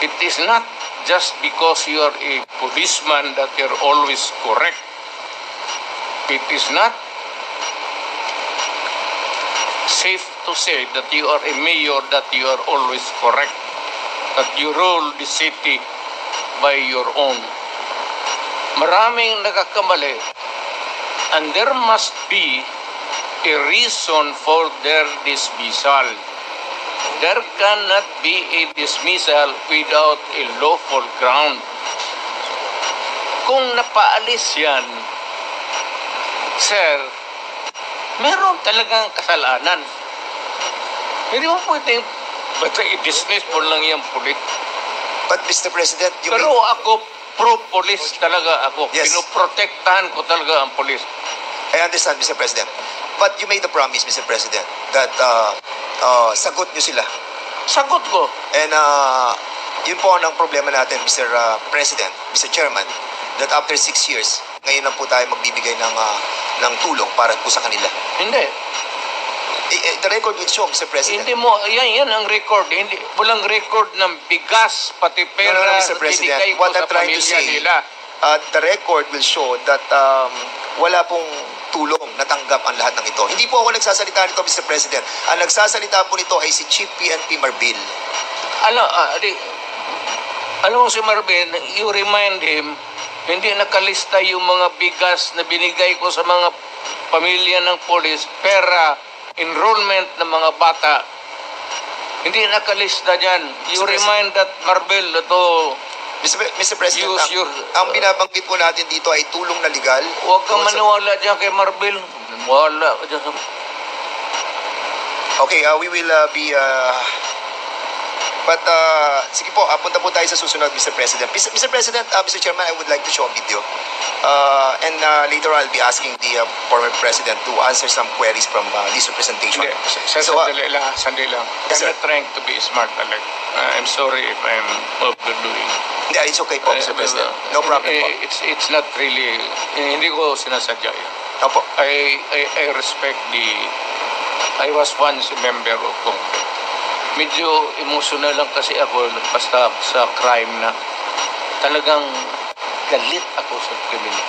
It is not just because you are a policeman that you're always correct. It is not safe to say that you are a mayor that you are always correct, that you rule the city by your own. Maraming nagkakamali, and there must be a reason for their dismissal. There cannot be a dismissal without a lawful ground. Kung napaalis yan, sir, meron talagang kasalanan. Hindi mo pwedeng basta i-dismiss mo lang yung pulit.
But Mr. President, you
Pero ako, pro-police talaga ako.
Yes.
Pinoprotektahan ko talaga ang police.
I understand, Mr. President. But you made the promise, Mr. President, that sagot nyo sila.
Sagot ko.
And yun po ang problema natin, Mr. President, Mr. Chairman, that after 6 years, ngayon lang po tayo magbibigay ng tulong para po sa kanila.
Hindi.
The record will show, Mr. President.
Hindi mo, yan ang record. Hindi, walang record ng bigas, pati pera,
No, Mr. President,
binigay ko
what
sa
I'm trying to
pamilya
say,
nila.
the record will show that wala pong tulong natanggap ang lahat ng ito. Hindi po ako nagsasalita nito, Mr. President. Ang nagsasalita po nito ay si Chief PNP Marbil.
Alam mo si Marvin, you remind him, hindi nakalista yung mga bigas na binigay ko sa mga pamilya ng polis, pera, enrollment ng mga bata. Hindi nakalista dyan. You
Mr.
remind that Marbil to
Mr. President,
use your...
ang binabanggit po natin dito ay tulong na legal.
Huwag kang maniwala dyan kay Marbil. Wala ka dyan.
Okay, we will be But, sige po, punta po tayo sa susunod, Mr. President. Mr. President, Mr. Chairman, I would like to show a video. And later I'll be asking the former President to answer some queries from this representation.
Sandali lang.
Yes,
I'm
sir.
not trying to be smart, Alec. I'm sorry if I'm overdoing.
It's okay po, Mr. President. No problem po.
It's not really, hindi ko sinasadya yun.
Opo.
I respect I was once a member of Congress. Medyo emotional lang kasi ako basta sa crime na talagang galit ako sa kriminal.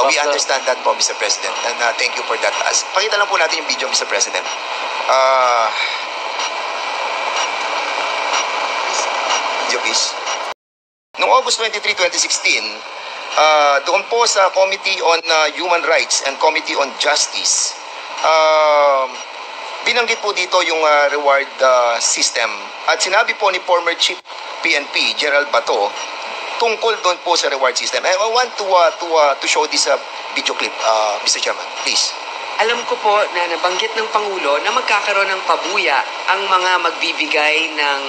We understand that po, Mr. President. And thank you for that. Pakita lang po natin yung video, Mr. President. Video, please. Noong August 23, 2016, doon po sa Committee on Human Rights and Committee on Justice, binanggit po dito yung reward system. At sinabi po ni former Chief PNP, Gerald Bato, tungkol doon po sa reward system. I want to show this video clip, Mr. Chairman, please.
Alam ko po na nabanggit ng Pangulo na magkakaroon ng pabuya ang mga magbibigay ng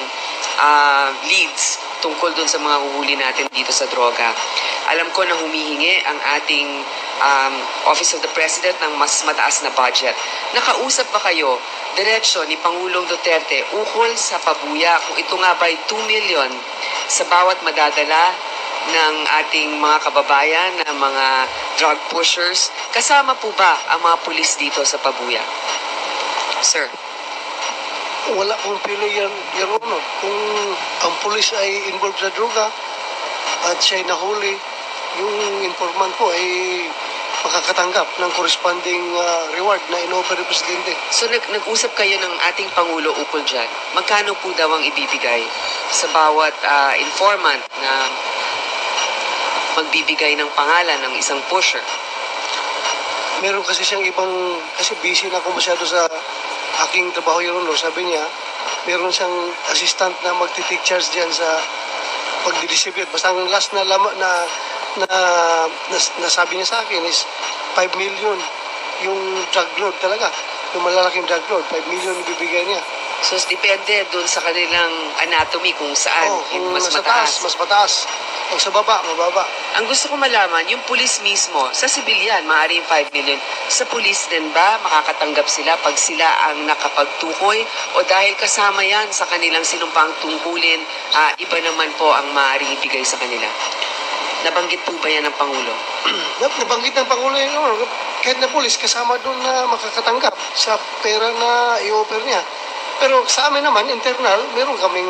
leads tungkol doon sa mga huhuli natin dito sa droga. Alam ko na humihingi ang ating Office of the President ng mas mataas na budget. Nakausap ba kayo diretsyo ni Pangulong Duterte ukol sa pabuya kung ito nga ba'y 2 million sa bawat madadala ng ating mga kababayan na mga drug pushers? Kasama po ba ang mga pulis dito sa pabuya? Sir.
Wala pong pili yan, Your Honor. Kung ang pulis ay involved sa droga at siya'y nahuli, yung informant ko ay makakatanggap ng corresponding reward na in-offer ng Presidente.
So nag-usap kayo ng ating Pangulo ukol dyan. Magkano po daw ang ibibigay sa bawat informant na magbibigay ng pangalan ng isang pusher?
Meron kasi siyang ibang, kasi busy na ako masyado sa aking trabaho, Your Honor. Sabi niya, meron siyang assistant na magti-take charge dyan sa pag-distribute. Basta ang last na sabi niya sa akin is 5 million yung drug load talaga. Yung malalaking drug load, 5 million ibibigay niya.
So depende doon sa kanilang anatomy kung saan
kung
mas
nasa
mataas.
taas, mas mataas. Pag sa baba, mababa.
Ang gusto ko malaman, yung pulis mismo, sa sibilyan, maaaring 5 million. Sa pulis din ba, makakatanggap sila pag sila ang nakapagtukoy? O dahil kasama yan sa kanilang sinumpang tungkulin, iba naman po ang maaaring ibigay sa kanila? Nabanggit po ba yan ng Pangulo?
Nabanggit ng Pangulo yun. Kahit na pulis, kasama doon na makakatanggap sa pera na i-offer niya. Pero sa amin naman, internal, meron kaming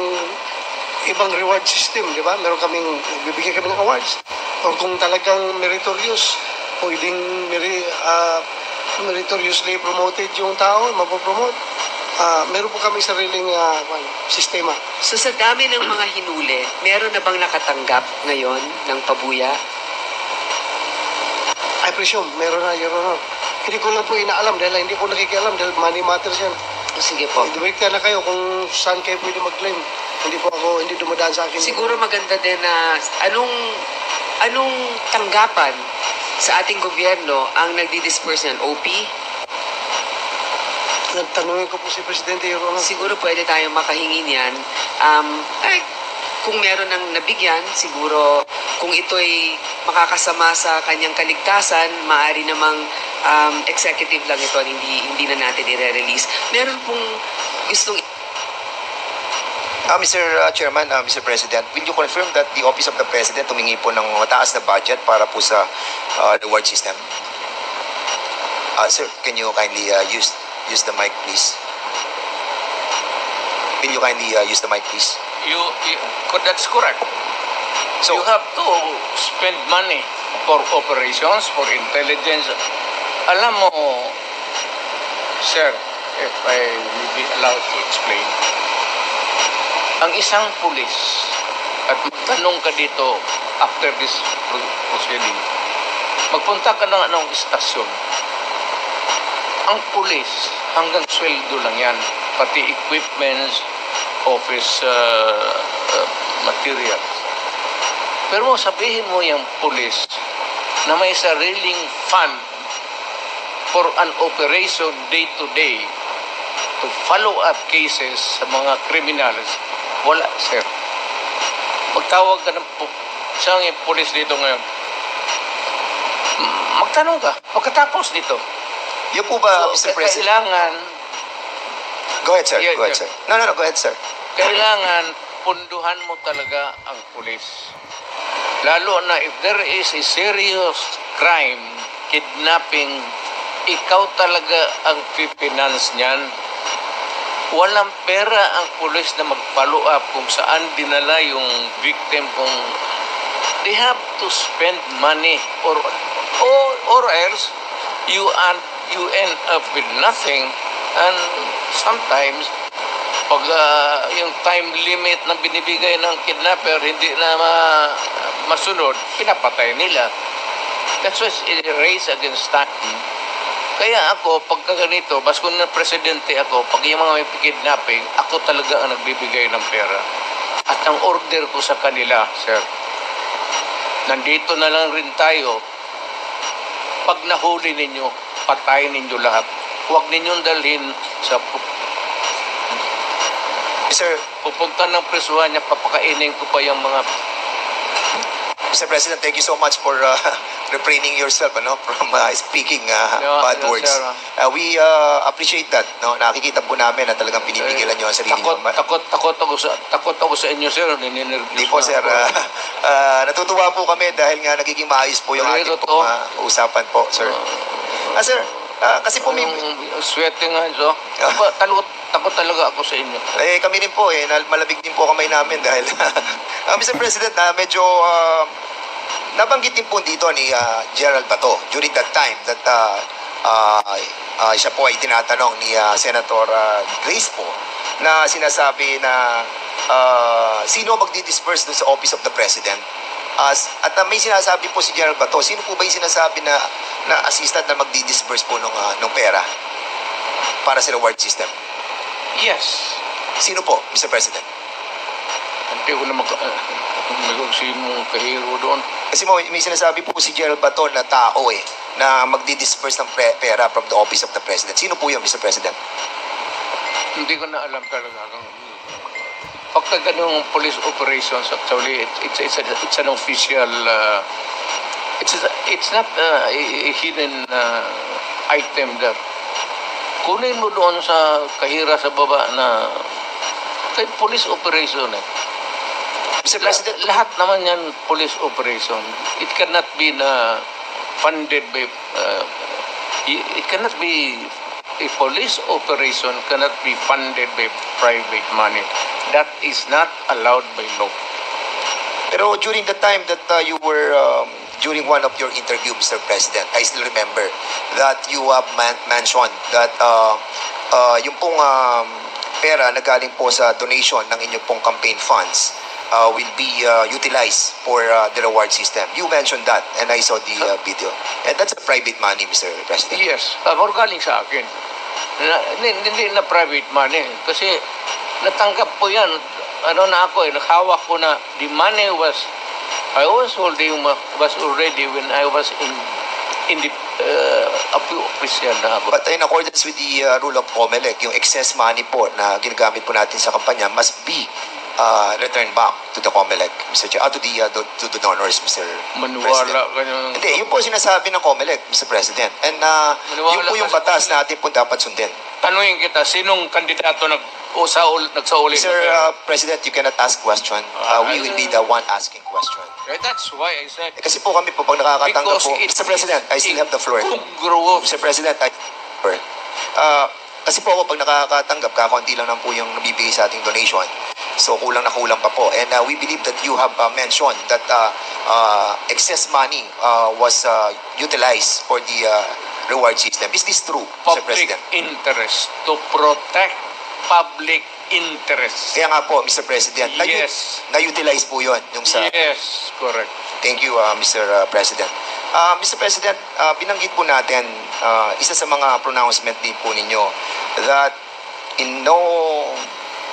ibang reward system, di ba? Meron kaming, bibigyan kami ng awards. O kung talagang meritorious, pwedeng meritoriously promoted yung tao, mapopromote. Meron po kami sariling sistema.
So sa dami ng mga hinuli, meron na bang nakatanggap ngayon ng pabuya?
I presume, meron na, Your Honor. Hindi ko lang po inaalam dahil hindi ko nakikialam dahil money matters yan.
Sige po.
Direkta na kayo kung saan kayo pwede mag-claim. Hindi dumadaan sa akin.
Siguro maganda din na anong tanggapan sa ating gobyerno ang nagdi-disperse ng OP?
Tanungin ko po si Presidente, Your Honor.
Siguro pwede tayong makahingi niyan. Kung meron ng nabigyan, siguro kung ito'y makakasama sa kanyang kaligtasan, maaari namang executive lang ito, hindi na natin i-release. Meron pong gustong...
Mr. Chairman, Mr. President, will you confirm that the Office of the President tumingi po ng mataas na budget para po sa reward system? Sir, can you kindly use the mic, please? Can you kindly use the mic, please?
That's correct. So you have to spend money for operations, for intelligence. Alam mo, sir, if I will be allowed to explain, ang isang pulis, at magtanong ka dito after this proceeding, magpunta ka na ng istasyon, ang pulis, hanggang sweldo lang yan, pati equipments, office materials. Pero sabihin mo yung pulis na may sariling fund for an operation day to day to follow up cases sa mga criminals, Wala, sir. Magtawag ka ng isang pulis dito ngayon. Magtanong ka pagkatapos dito.
Yun po ba, Mr. President?
Kailangan,
Go ahead, sir.
Yeah,
Go ahead,
yeah.
sir. No, go ahead, sir.
kailangan punduhan mo talaga ang pulis. Lalo na if there is a serious crime, kidnapping, ikaw talaga ang pipinance niyan. Walang pera ang pulis na mag-follow up kung saan dinala yung victim, kung they have to spend money or else you end up with nothing. And sometimes pag yung time limit na binibigay ng kidnapper hindi na masunod, pinapatay nila. That's why it's a race against time. Kaya ako, pagka ganito, basko na presidente ako, pag yung mga may kidnapping, ako talaga ang nagbibigay ng pera. At ang order ko sa kanila, sir, nandito na lang rin tayo. Pag nahuli ninyo, patayin ninyo lahat. Huwag ninyong dalhin sa
Sir,
pupunta ng presuhan niya, papakainin ko pa yung mga...
Mr. President, thank you so much for refraining yourself from speaking bad words. We appreciate that. No? Nakikita po namin na talagang pinipigilan nyo ang sarili nyo.
Takot ako sa inyo, sir.
Hindi po, sir. Natutuwa po kami dahil nga nagiging maayos po yung ating pong usapan po, sir. Sir, kasi po may...
Sweating nga, so. Takot talaga ako sa inyo.
Kami rin po, malamig din po kamay namin dahil... Mr. President, medyo... nabanggit din po dito ni Gerald Bato during that time that siya po ay tinatanong ni Senator Grace po na sinasabi na sino magdi-disperse dun sa Office of the President. At may sinasabi po si Gerald Bato, sino po ba yung sinasabi na assistant na magdi-disperse po ng pera para sa reward system?
Yes.
Sino po, Mr. President?
Hindi ko na sinong kahiro doon.
Kasi may sinasabi po si Gerald Bato na tao na magdi-disperse ng pera from the Office of the President. Sino po yun, Mr. President?
Hindi ko na alam talaga. Pagka ganung police operations, actually, it's an official, it's not a hidden item there. Kunin mo doon sa kahira sa baba na kay police operation
Mr. President,
lahat naman yan police operation. It cannot be funded by it cannot be a police operation cannot be funded by private money. That is not allowed by law.
pero during the time that you were during one of your interview, Mr. President, I still remember that you have mentioned that yung pong pera na galing po sa donation ng inyong pong campaign funds will be utilized for the reward system. You mentioned that, and I saw the video. And that's a private money, Mr. President.
Yes, galing sa akin. Hindi na private money. Kasi natanggap ko yan. Nakahawak ko na the money I was holding was already when I was in the official na ako.
But in accordance with the rule of COMELEC, yung excess money po na ginagamit po natin sa kampanya must be returned back to the COMELEC, Mr. Chair, to the donors, Mr.
Maniwala
President. Hindi, yun po sinasabi ng COMELEC, Mr. President. And yun po yung batas na atin po dapat sundin.
Tanungin kita, sinong kandidato nagsauli?
Mr. President, you cannot ask question. We will be the one asking question.
That's why I said...
Kasi po kami po, pag nakakatanggap po, Mr. President, I still have the floor. Mr. President, kasi po ako, pag nakakatanggap, kakaunti lang po yung nabibigay sa ating donation. So, kulang na kulang pa po. And we believe that you have mentioned that excess money was utilized for the reward system. Is this true, Mr. President?
Public interest. To protect public interest.
Kaya nga po, Mr. President,
Yes.
na-utilize po yun. Yung sa...
Yes, correct.
Thank you, Mr. President. Mr. President, binanggit po natin, isa sa mga pronouncement din po ninyo that in no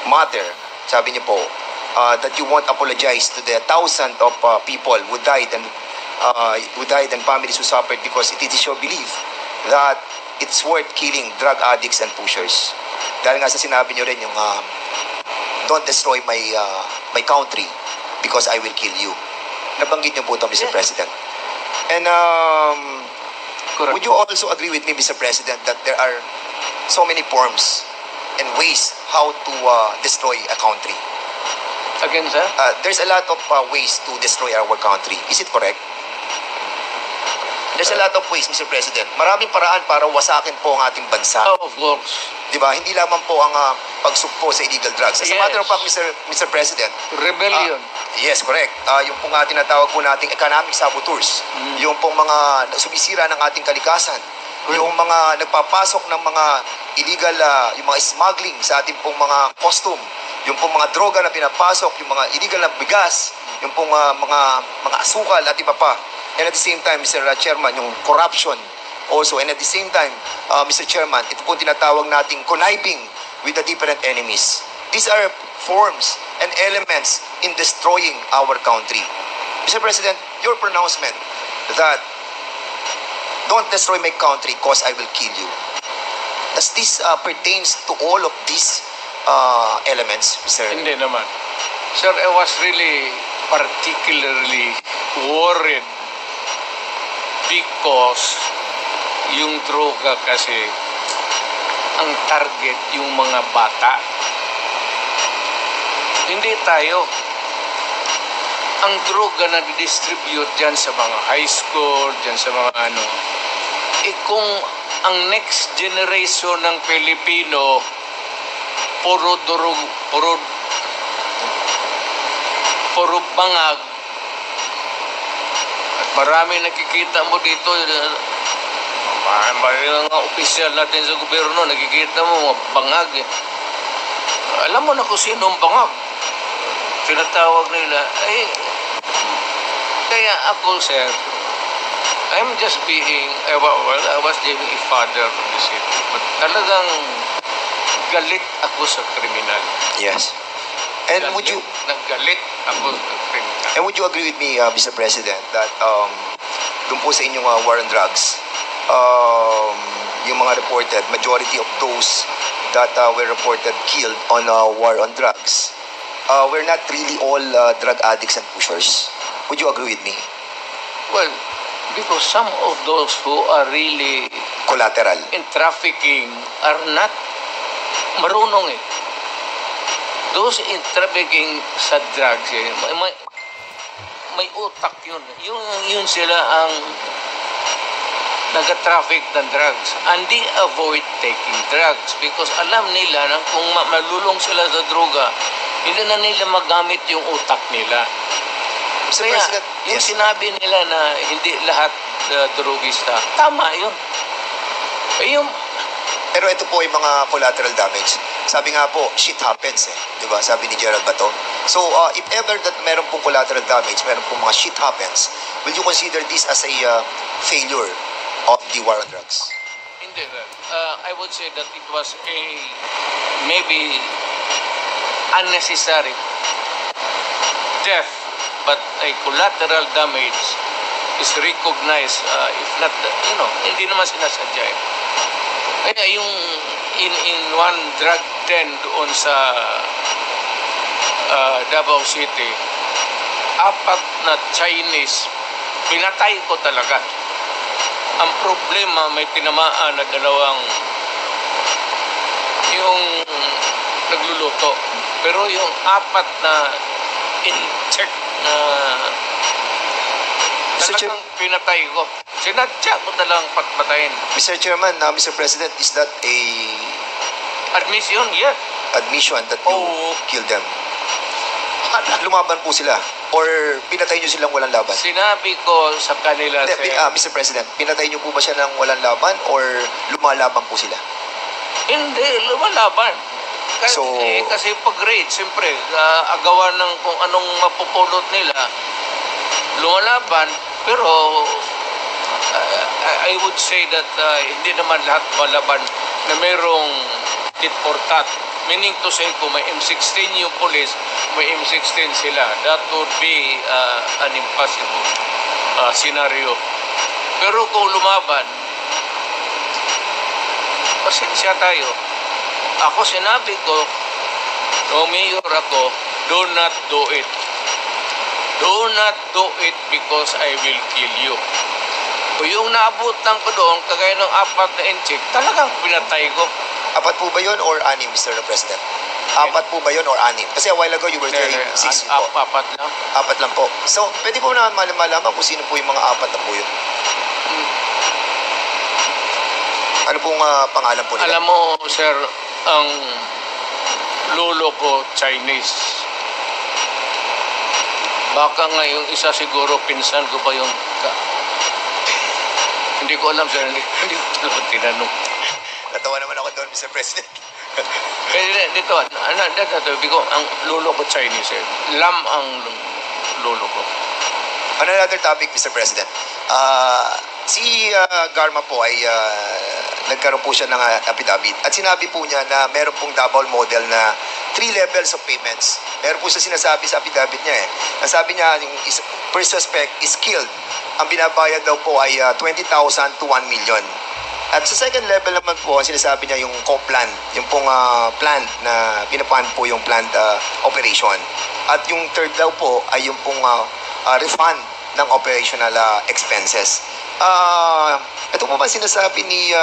matter, sabi niyo po, that you won't apologize to the thousands of people who died and families who suffered because it is your belief that it's worth killing drug addicts and pushers. Dahil nga sa sinabi niyo rin yung don't destroy my country because I will kill you. Nabanggit niyo po ito, Mr. President. And would you also agree with me, Mr. President, that there are so many forms and ways how to destroy a country?
Again, sir?
There's a lot of ways to destroy our country. Is it correct? There's a lot of ways, Mr. President. Maraming paraan para wasakin po ang ating bansa.
Oh, of course.
Diba? Hindi lamang po ang pagsugpo sa illegal drugs. As a matter of fact, Mr. President.
Rebellion.
Yes, correct. Yung pong tinatawag po nating economic saboteurs. Yung pong mga sumisira ng ating kalikasan. Yung mga nagpapasok ng mga illegal, yung mga smuggling sa ating pong mga costume. Yung pong mga droga na pinapasok, yung mga illegal na bigas, yung pong mga asukal at iba pa. And at the same time, Mr. Chairman, yung corruption also. And at the same time, Mr. Chairman, ito po tinatawag nating conniving with the different enemies. These are forms and elements in destroying our country. Mr. President, your pronouncement that don't destroy my country because I will kill you. Does this pertains to all of these elements, Mr.
Hindi naman. Sir, I was really particularly worried because yung droga kasi ang target yung mga bata. Hindi tayo. Ang droga na distribute dyan sa mga high school, dyan sa mga kung ang next generation ng Pilipino puro bangag. At marami nakikita mo dito, mga opisyal natin sa gobyerno, nakikita mo mga bangag. Alam mo na kung sino ang bangag. Tinatawag nila. Kaya ako, sir, I'm just being, I was being a father of the city. But talagang galit ako sa kriminal.
Yes. And
naggalit ako sa kriminal.
And would you agree with me, Mr. President, that doon po sa inyong war on drugs, yung mga reported, majority of those that were reported killed on war on drugs, were not really all drug addicts and pushers. Would you agree with me?
Well, because some of those who are really
collateral
in trafficking are not marunong eh. Those in trafficking sa drugs eh, may utak yun. Yun sila ang nag-traffic ng drugs. And they avoid taking drugs because alam nila na kung malulong sila sa droga, hindi na nila magamit yung utak nila. Kaya, yung sinabi nila na hindi lahat drogista, tama yun.
Pero ito po yung mga collateral damage. Sabi nga po, shit happens eh. Diba? Sabi ni Gerald Bato. So, if ever that meron pong collateral damage, meron pong mga shit happens, will you consider this as a failure of the war on drugs?
Hindi. I would say that it was a maybe unnecessary death, but a collateral damage is recognized, if not, hindi naman sinasadya eh. Kaya yung in one drug den doon sa Davao City, 4 na Chinese, pinatay ko talaga. Ang problema, may tinamaan na 2 yung nagluluto. Pero yung 4 na in-check na talagang pinatay ko. Sinadya ko talang patpatayin.
Mr. Chairman, Mr. President, is that a
admission? Yes.
Admission that you killed them? Lumaban po sila? Or pinatay nyo silang walang laban?
Sinabi ko sa kanila,
Mr. President, pinatay nyo po ba siya ng walang laban or lumalaban po sila?
Hindi, lumalaban. Kasi pag raid, siyempre, agawan ng kung anong mapupulot nila, lumalaban, pero I would say that hindi naman lahat malaban na mayroong tit for tat. Meaning to say, kung may M16 yung police, may M16 sila. That would be an impossible scenario. Pero kung lumaban, pasensya tayo. Ako sinabi ko, no mayor ako, do not do it. Do not do it because I will kill you. Kung yung naabutan ko doon, kagaya ng 4 na inchik, talagang pinatay ko.
4 po ba yun or 6, Mr. President? 4 po ba yun or 6? Kasi a while ago you were saying 6 po.
4 lang.
4 lang po. So, pwede po na malaman kung sino po yung mga 4 na po yun. Ano pong pangalan po nila?
Alam mo, sir, ang lolo ko Chinese. Baka nga yung isa siguro pinsan ko pa yung... Hindi ko alam, sir. Hindi ko tinanong.
Natawa naman ako doon, Mr. President.
Kaya dito, ang lolo ko Chinese, eh. Lam ang lolo ko.
On another topic, Mr. President. Si Garma po ay nagkaroon po siya ng affidavit. At sinabi po niya na meron pong double model na 3 levels of payments. Meron po siya sinasabi sa affidavit niya eh. Nasabi niya, yung first suspect is killed. Ang binabayad daw po ay 20,000 to 1 million. At sa second level naman po, sinasabi niya yung co-plan, yung pong plan na pinapan po yung planned operation. At yung third daw po ay yung pong refund ng operational expenses. Ito po ba sinasabi ni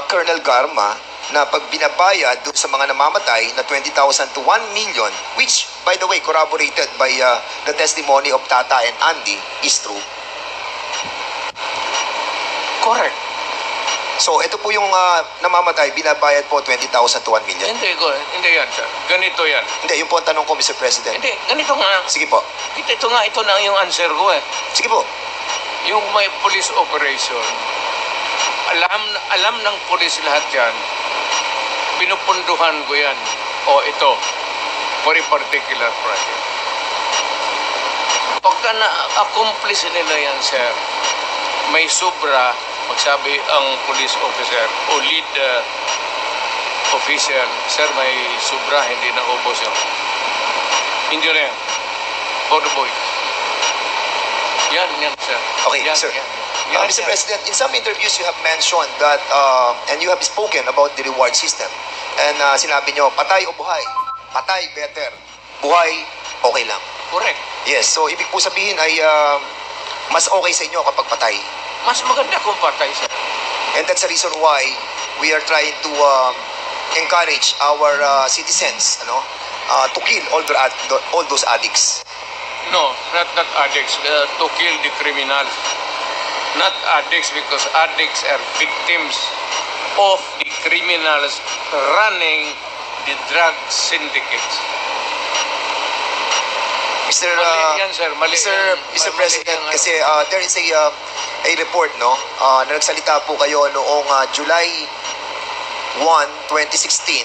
Colonel Garma na pag binabayad doon sa mga namamatay na 20,000 to 1 million, which, by the way, corroborated by the testimony of Tata and Andy, is true?
Correct.
So, ito po yung namamatay, binabayad po 20,000 to 1 million.
Hindi yan, sir. Ganito yan.
Hindi, yung po ang tanong ko, Mr. President.
Hindi, ganito nga.
Sige po.
Ito na yung answer ko eh.
Sige po.
Yung may police operation, alam ng police lahat yan, pinupunduhan ko yan. O ito, for a particular project. Pagka na-accomplish nila yan, sir, may sobra, magsabi ang police officer o lead official, sir, may sobra, hindi na ubos yun. Hindi na yan. For the boy. Yan, sir.
Okay,
yan,
sir.
Yan,
Mr. President, in some interviews you have mentioned that, and you have spoken about the reward system. And sinabi nyo, patay o buhay? Patay, better. Buhay, okay lang.
Correct.
Yes, so ibig po sabihin ay mas okay sa inyo kapag patay.
Mas maganda kung patay, sir.
And that's the reason why we are trying to encourage our citizens to kill all those addicts.
No, not addicts. To kill the criminals. Not addicts, because addicts are victims of the criminals running the drug syndicates.
Mr.
Mali yan, sir. Mali
Mr.
yan.
Mr.
Mali
President,
yan,
kasi there is a report na nagsalita po kayo noong July 1, 2016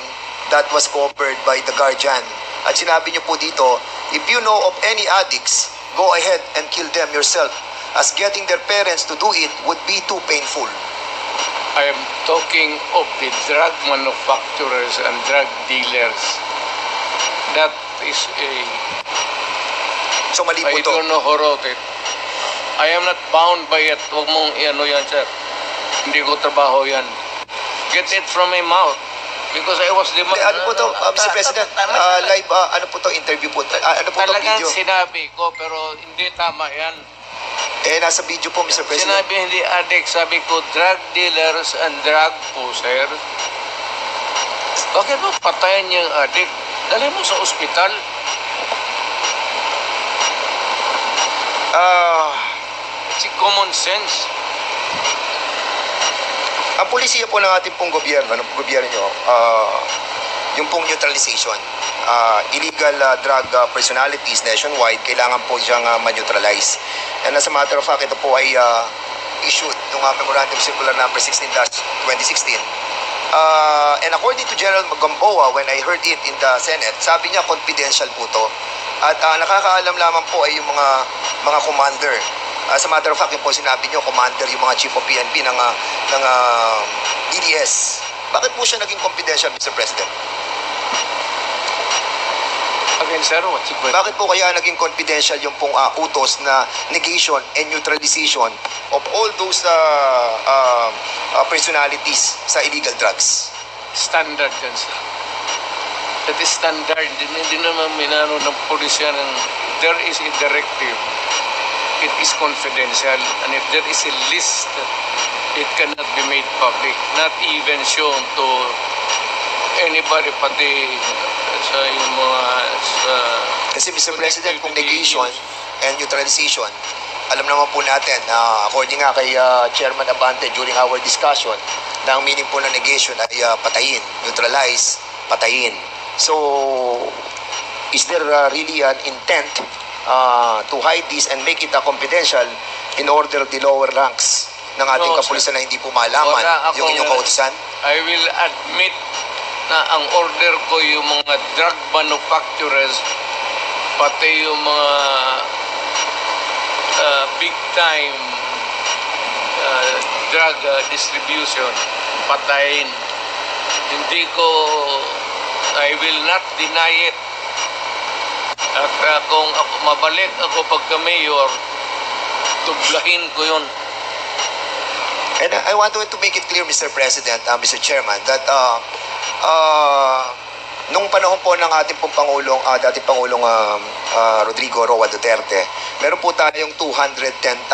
that was covered by The Guardian. At sinabi niyo po dito, if you know of any addicts, go ahead and kill them yourself, as getting their parents to do it would be too painful.
I am talking of the drug manufacturers and drug dealers. That is a...
So mali po
I
to.
don't know who wrote it. I am not bound by it. Huwag mong ano yan, sir. Hindi ko trabaho yan. Get it from my mouth. Because I was the man.
Ano po to, Mr. President? Live, ano po to, interview po? Ano po to,
Talagang
video?
sinabi ko, pero hindi tama yan.
Nasa video po, Mr. President.
Sinabi hindi addict, sabi ko drug dealers and drug pusher. Bakit mo patayin yung addict? Dali mo sa ospital. It's common sense.
Ang polisiya po ng ating pong gobyerno, nyo, yung pong neutralization, illegal drug personalities nationwide, kailangan po siyang ma-neutralize. And as a matter of fact, ito po ay issued ng Memorandum Circular number 16-2016. And according to General Gamboa, when I heard it in the Senate, sabi niya confidential po to. At nakakaalam lamang po ay yung mga commander. As a matter of fact, yung po sinabi niyo, commander, yung mga chief of PNP ng DDS. Bakit po siya naging confidential, Mr. President?
Again, sir, what's the question?
Bakit po kaya naging confidential yung pong utos na negation and neutralization of all those personalities sa illegal drugs?
Standard yan, sir. That is standard. Hindi naman minano ng pulisya ng there is a directive. It is confidential. And if there is a list, it cannot be made public. Not even shown to anybody, pati sa yung mga...
Kasi Mr. President, kung negation and neutralization, alam naman po natin, according nga kay Chairman Abante during our discussion, na ang meaning po ng negation ay patayin, neutralize, patayin. So, is there really an intent to hide this and make it confidential in order the lower ranks ng ating kapulisan na hindi po malaman yung inyong kautusan?
I will admit na ang order ko yung mga drug manufacturers, pati yung mga big time drug distribution, patayin. Hindi ko, I will not deny it. At kung mabalik ako pagka-mayor, tublahin ko yun.
And I want to make it clear, Mr. President, Mr. Chairman, that nung panahon po ng ating pong Pangulong, dating Pangulong Rodrigo Roa Duterte, meron po tayong 210,000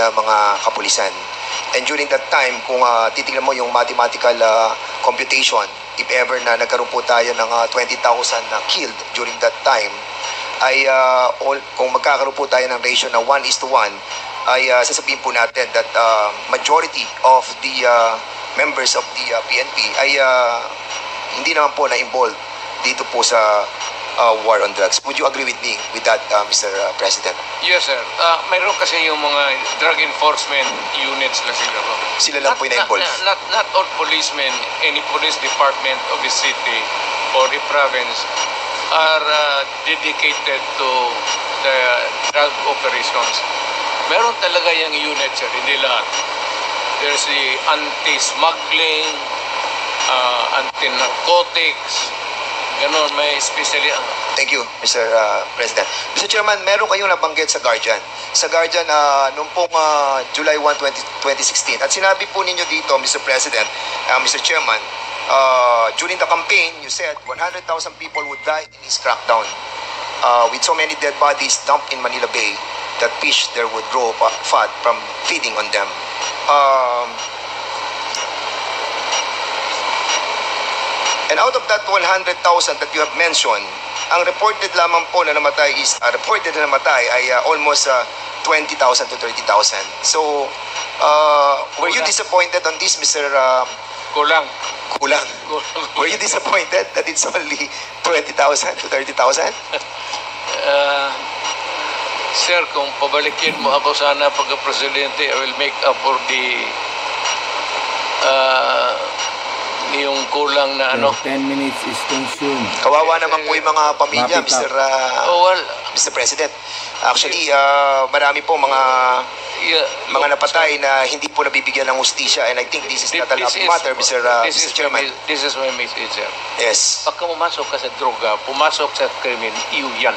na mga kapulisan. And during that time, kung titingnan mo yung mathematical computation, if ever na nagkaroon po tayo ng 20,000 na killed during that time, ay kung magkakaroon po tayo ng ratio na 1:1, ay sasabihin po natin that majority of the members of the PNP ay hindi naman po na-involved dito po sa war on drugs. Would you agree with me with that, Mr. President?
Yes, sir. Mayroon kasi yung mga drug enforcement units na siguro.
Sila lang po yung na-involved?
Not all policemen, any police department of the city or the province are dedicated to the drug operations. Meron talaga yung unit, sir, hindi lahat. There's the anti-smuggling, anti-narcotics, ganon, may especially...
Thank you, Mr. President. Mr. Chairman, meron kayong nabanggit sa Guardian. Sa Guardian, noong pong July 1, 2016, at sinabi po ninyo dito, Mr. President, Mr. Chairman, during the campaign, you said 100,000 people would die in this crackdown. With so many dead bodies dumped in Manila Bay, that fish there would grow fat from feeding on them. And out of that 100,000 that you have mentioned, ang reported lamang po na namatay is ay almost 20,000 to 30,000. So, were you disappointed on this, Mr.
Kulang.
Were you disappointed that it's only 20,000 to 30,000?
Sir, kung pabalikin mo ako sana pagka-presidente, I will make up for the yung kulang na ano.
10 minutes is consumed.
Kawawa naman po yung mga pamilya, Mr. President. Actually, marami po mga napatay na hindi po nabibigyan ng hustisya, and I think this is not a laughing matter, Mr. Chairman.
This is my message, sir.
Yes.
Pagka pumasok ka sa droga, pumasok sa krimen, iyo yan.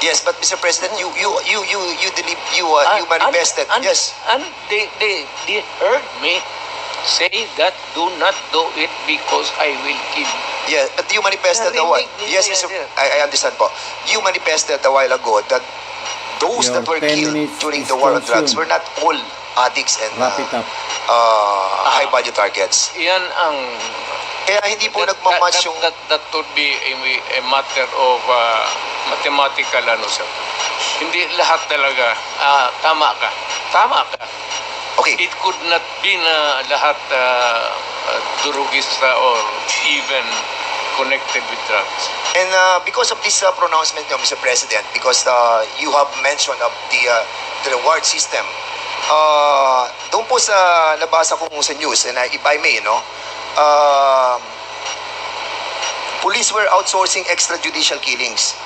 Yes, but Mr. President, you manifested. Yes. And they heard me say that do not do it because I will kill.
Yeah, but you manifested yes, Mr. I understand po. You manifested a while ago that those that were killed during the war on drugs were not all addicts and high value targets.
Yan ang
kaya hindi po nagmamatch yung...
That would be a matter of mathematical sir. Hindi lahat talaga. Tama ka.
Okay.
It could not be na lahat durugista or even connected with drugs.
And because of this pronouncement, Mr. President, because you have mentioned of the reward system, doon po sa nabasa ko sa news, and if I may, police were outsourcing extrajudicial killings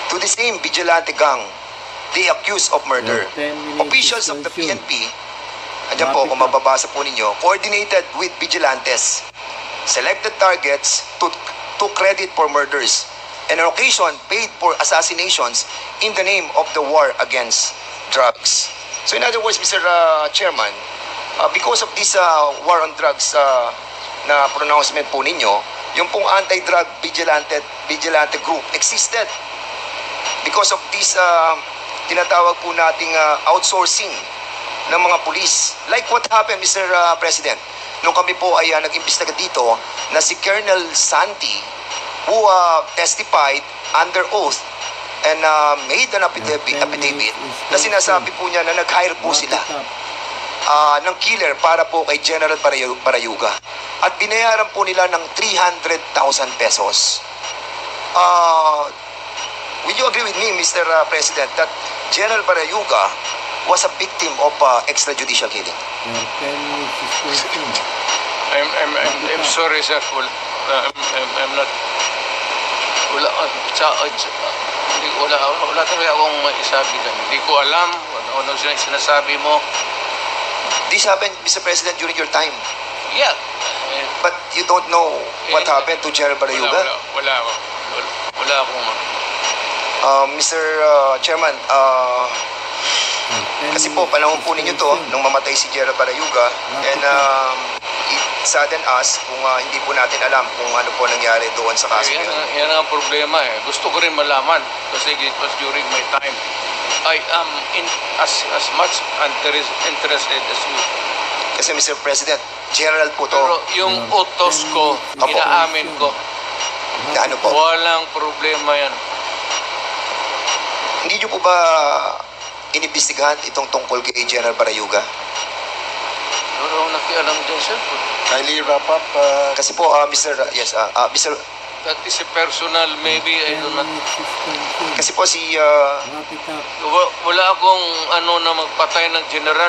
to the same vigilante gang they accused of murder. Officials of the PNP, andyan po, kung mababasa po ninyo, coordinated with vigilantes, selected targets to credit for murders, and on occasion paid for assassinations in the name of the war against drugs. So in other words, Mr. Chairman, because of this war on drugs na pronouncement po ninyo, yung pong anti-drug vigilante group existed because of this tinatawag po nating outsourcing ng mga pulis. Like what happened, Mr. President, nung kami po ay nag-imbestiga dito na si Colonel Santi who testified under oath and made an affidavit na sinasabi po niya na nag-hire po sila ng killer para po kay General Parayuga. At binayaran po nila ng 300,000 pesos. Will you agree with me, Mr. President, that General Parayuga was a victim of extrajudicial killing?
I'm sorry, sir. I'm not... Wala talaga akong maisabi lang. Hindi ko alam ano sinasabi mo.
This happened, Mr. President, during your time.
Yeah.
But you don't know what happened to General Parayuga?
Wala akong...
Mr. Chairman, kasi po, panahon po ninyo to, nung mamatay si General Parayuga, and it saddened us kung hindi po natin alam kung ano po nangyari doon sa kaso yun.
Yan ang problema eh. Gusto ko rin malaman kasi it was during my time. I am as much interested as you.
Kasi Mr. President, General po to.
Pero yung utos ko, inaamin ko.
Na ano po?
Walang problema yan.
Hindi nyo po ba inimbestigahan itong tungkol kay General Parayuga?
Wala akong nakialam dyan, sir.
Kindly wrap up.
Kasi po, Mr.
That is a personal, maybe, I don't know.
Kasi po si...
Wala akong na magpatay ng general.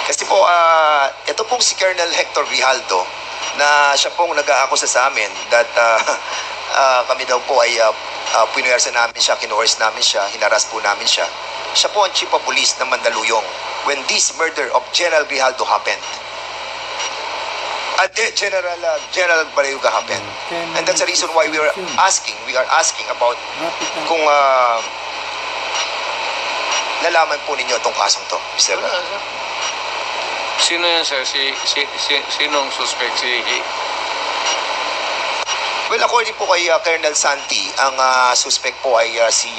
Kasi po, ito pong si Colonel Hector Grijaldo, na siya pong nag-aakusa sa amin that kami daw po ay pinuwersa namin siya, kinuhors namin siya, hinaras po namin siya. Siya po ang chief of police ng Mandaluyong when this murder of General Grijaldo happened. At General Parayuga happened. And that's the reason why we are asking about kung nalaman po ninyo itong kasong to, Mr.
Sino yan, sir? Sinong suspect?
Well, according po kay Colonel Santi, ang suspect po ay si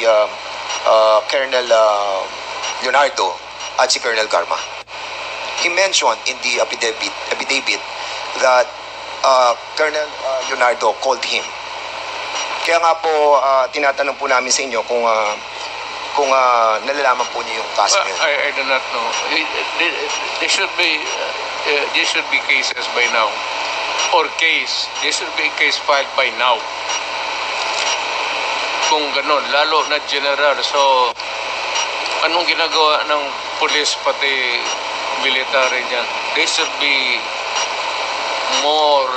Colonel Leonardo at si Colonel Garma. He mentioned in the affidavit that Colonel Leonardo called him. Kaya nga po, tinatanong po namin sa inyo kung nalalaman po niyo yung kaso niyo.
I do not know. There should be cases by now. There should be a case filed by now. Kung ganun, lalo na general. So, anong ginagawa ng police pati military dyan? There should be more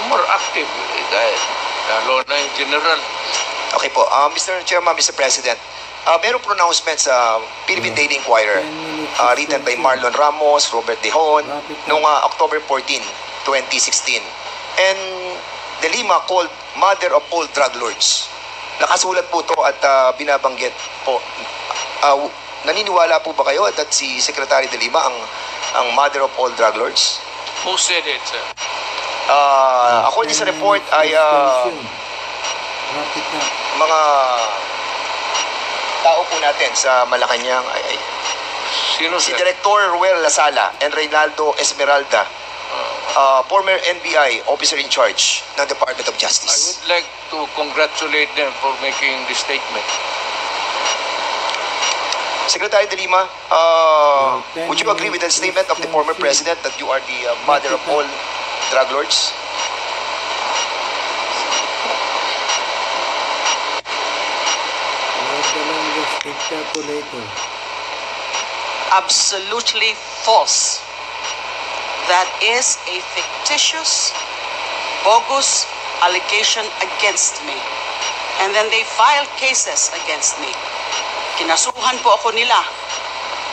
more active. Lalo na yung general.
Okay po. Mr. Chairman, Mr. President, merong pronouncement sa Philippine Daily Inquirer written by Marlon Ramos, Robert Dehon, noong October 14, 2016. And De Lima called mother of all drug lords. Nakasulat po to at binabanggit po. Naniniwala po ba kayo at si Secretary De Lima ang mother of all drug lords?
Who said it, sir?
According sa report ay mga tao po natin sa Malacanang ay
sino,
si
sir?
Director Ruel Lasala and Reynaldo Esmeralda, former NBI officer in charge ng Department of
I
Justice.
would like to congratulate them for making this statement.
Secretary De Lima, would you agree with the statement of the former president that you are the mother of all drug lords?
Absolutely false. That is a fictitious, bogus allegation against me. And then they filed cases against me. Kinasuhan po ako nila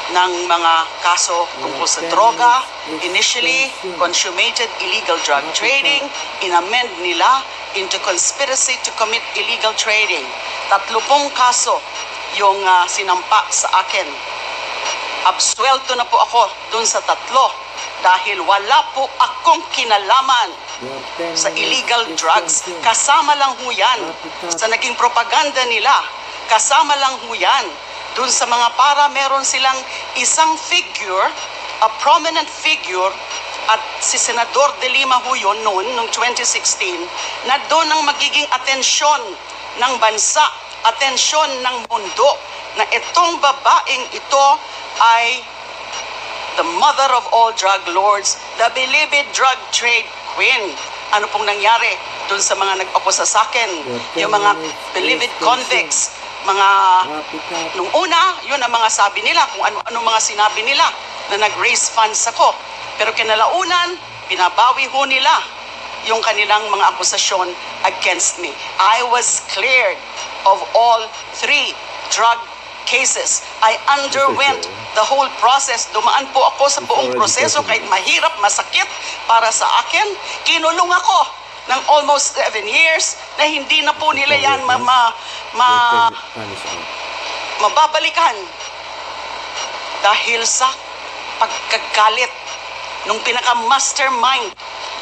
ng mga kaso tungkol sa droga, initially consummated illegal drug trading, inamend nila into conspiracy to commit illegal trading. 30 kaso yung sinampa sa akin Absuelto na po ako dun sa 3 dahil wala po akong kinalaman sa illegal drugs. Kasama lang ho yan sa naging propaganda nila. Kasama lang ho yan dun sa mga para meron silang isang figure, a prominent figure, at si Senador De Lima ho yun noon, noong 2016, na doon ang magiging atensyon ng bansa, atensyon ng mundo, na itong babaeng ito ay the mother of all drug lords, the beloved drug trade queen. Ano pong nangyari doon sa mga nag-akusa sa akin? Yung mga beloved convicts, mga nung una, yun ang mga sabi nila, kung ano mga sinabi nila na nag-raise funds ako. Pero kinalaunan, binabawi ho nila yung kanilang mga akusasyon against me. I was cleared of all 3 drug cases. I underwent the whole process. Dumaan po ako sa buong proseso kahit mahirap, masakit para sa akin. Kinulong ako ng almost 7 years na hindi na po nila yan mababalikan dahil sa pagkagalit nung pinaka-mastermind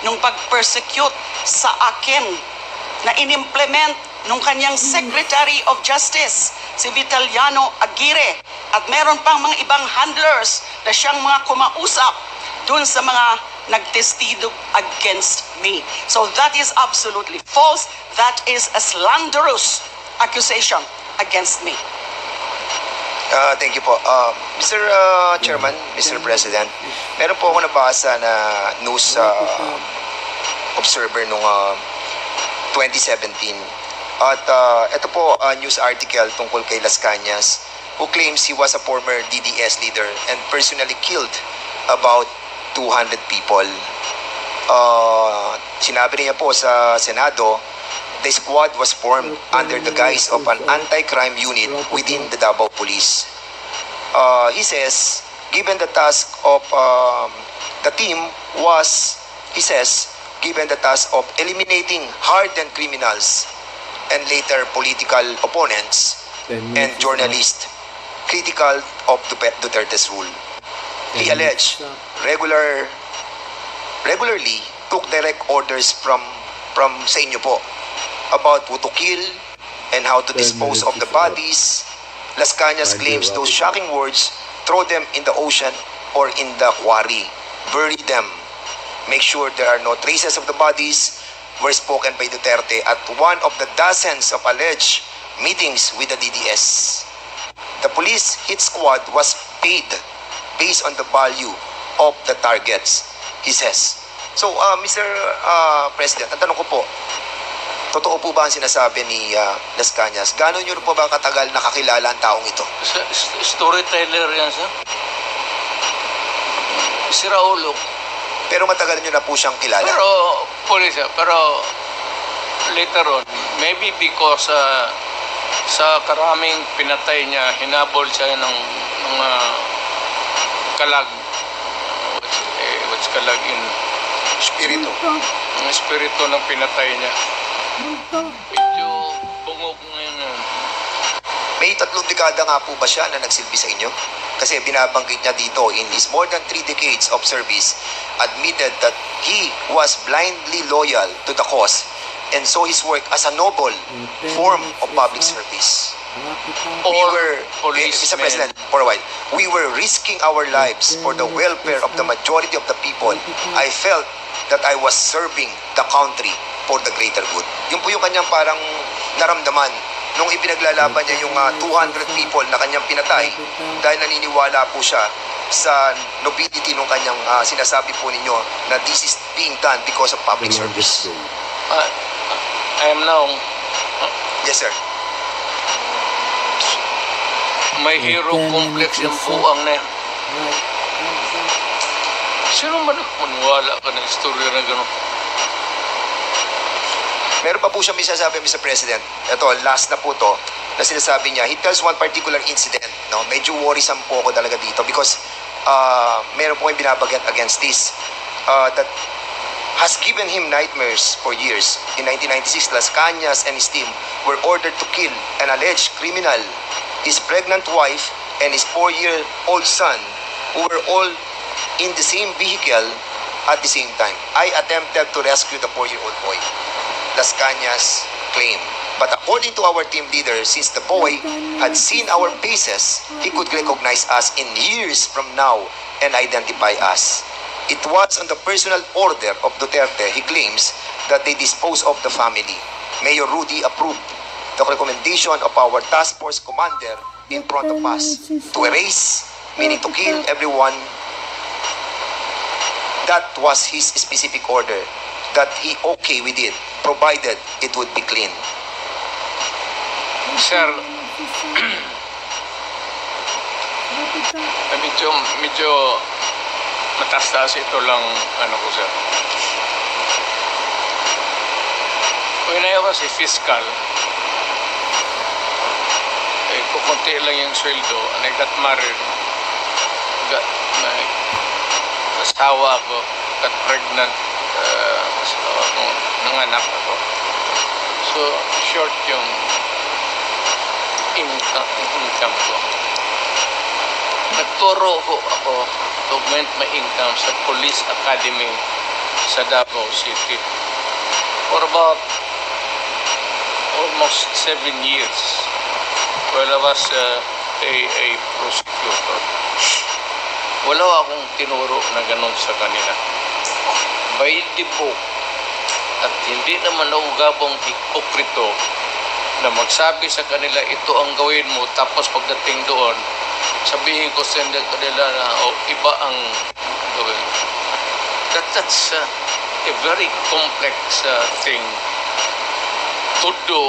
nung pag-persecute sa akin na inimplement nung kanyang Secretary of Justice, si Vitaliano Aguirre, at meron pang mga ibang handlers na siyang mga kumausap dun sa mga nagtestigo against me. So that is absolutely false. That is a slanderous accusation against me.
Thank you po. Mr. Chairman, Mr. President, meron po ako nabasa na news observer noong 2017. At ito po news article tungkol kay Las Cañas, who claims he was a former DDS leader and personally killed about 200 people. Sinabi niya po sa Senado, the squad was formed under the guise of an anti-crime unit within the Davao Police. He says, given the task of the team was, he says, given the task of eliminating hardened criminals and later political opponents and journalists critical of Duterte's rule. He alleged regularly took direct orders from sa inyo po about who to kill and how to dispose of the bodies. Las Cañas claims those shocking words, throw them in the ocean or in the quarry, bury them, make sure there are no traces of the bodies, were spoken by Duterte at one of the dozens of alleged meetings with the DDS. The police hit squad was paid based on the value of the targets, he says. So, Mr. President, ang tanong ko po, totoo po ba ang sinasabi ni Las Cañas? Gano'n nyo po ba katagal nakakilala ang taong ito?
Storyteller yan, sir. Si Raulo.
Pero matagal nyo na po siyang kilala?
Pero, police, pero later on, maybe because sa karaming pinatay niya, hinabol siya ng mga kalag. What's kalag in
Espiritu.
Ang espiritu ng pinatay niya. Medyo bungog ngayon.
May 3 dekada nga po ba siya na nagsilbi sa inyo? Kasi binabanggit niya dito, in his more than 3 decades of service, admitted that he was blindly loyal to the cause and saw his work as a noble form of public service. Mr. President, for a while, we were risking our lives for the welfare of the majority of the people. I felt that I was serving the country for the greater good. Yun po yung kanyang parang naramdaman nung ipinaglalaban niya yung 200 people na kanyang pinatay dahil naniniwala po siya sa nobility nung kanyang sinasabi po ninyo na this is being done because of public service.
I am now...
Yes, sir.
May hero complex yung buang na yan. Sino man maniwala ka ng istorya na gano'n?
Meron pa po siya may sasabi, Mr. President. Ito, last na po to, na sinasabi niya, he tells one particular incident, no? Medyo worrisome po ako talaga dito because meron po yung binabagat against this that has given him nightmares for years. In 1996, Las Cañas and his team were ordered to kill an alleged criminal, his pregnant wife, and his 4-year-old son, who were all in the same vehicle at the same time. I attempted to rescue the 4-year-old boy. Las Cañas claim. But according to our team leader, since the boy had seen our faces, he could recognize us in years from now and identify us. It was on the personal order of Duterte, he claims, that they dispose of the family. Mayor Rudy approved the recommendation of our task force commander in front of us to erase, meaning to kill everyone. That was his specific order, that he okay with it, provided it would be clean.
Sir, medyo mataas-taas ito lang, ko, sir. When I was a fiscal, kukunti lang yung sweldo, and I got married. Asawa ako, got pregnant, nanganak ako. So, short yung income ko. Nagturo ako to augment my income sa Police Academy sa Davao City for about almost 7 years while I was a prosecutor. Wala akong tinuro na ganun sa kanila. By the book, at hindi naman naugabong hipokrito na magsabi sa kanila, ito ang gawin mo, tapos pagdating doon, sabihin ko sa kanila na iba ang gawin. That's a very complex thing to do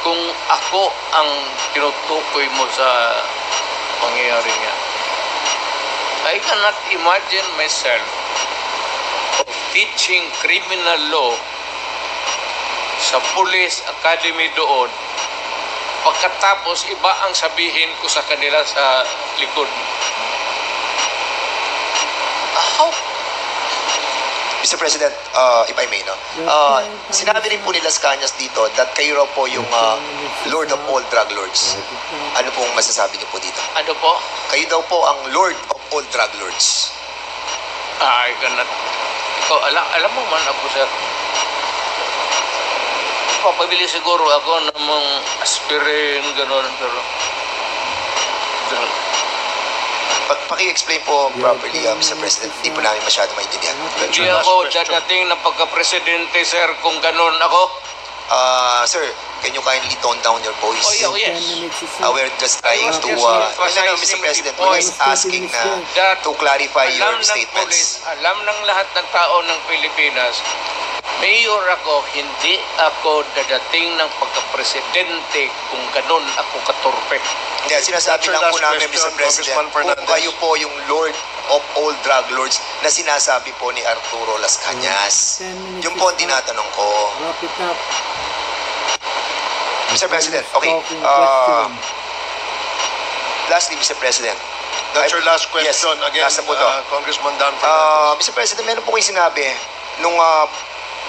kung ako ang tinutukoy mo sa pangyayari niya. I cannot imagine myself of teaching criminal law sa Police Academy doon, pagkatapos iba ang sabihin ko sa kanila sa likod. How?
Mr. President, if I may, no? Sinabi rin po ni Las Cañas dito that kayo raw po yung Lord of all drug lords. Ano pong masasabi niyo po dito?
Ano po?
Kayo daw po ang Lord of all drug lords.
I cannot. Ikaw, alam mo man ako, sir. Papabili siguro ako ng mga aspirin, gano'n, pero
Paki-explain po properly, Mr. President. Hindi po namin masyado maintindihan.
Hindi ako dadating ng pagka-presidente, sir, kung gano'n ako.
Sir, can you kindly tone down your voice?
Oh, yes.
We're just trying to, Mr. President, we're just asking to clarify your statements.
Alam ng lahat ng tao ng Pilipinas, mayor ako, hindi ako dadating ng pagka-presidente kung ganun ako katurpe.
Hindi, sinasabi lang po namin, Mr. President, kung kayo po yung Lord of all drug lords na sinasabi po ni Arturo Las Cañas. Yung po ang tinatanong ko. Mr. President, okay. Lastly, Mr. President.
That's your last question.
Yes,
again,
last na po to.
Congressman Dan Fernandez.
Mr. President, meron po kayo sinabi nung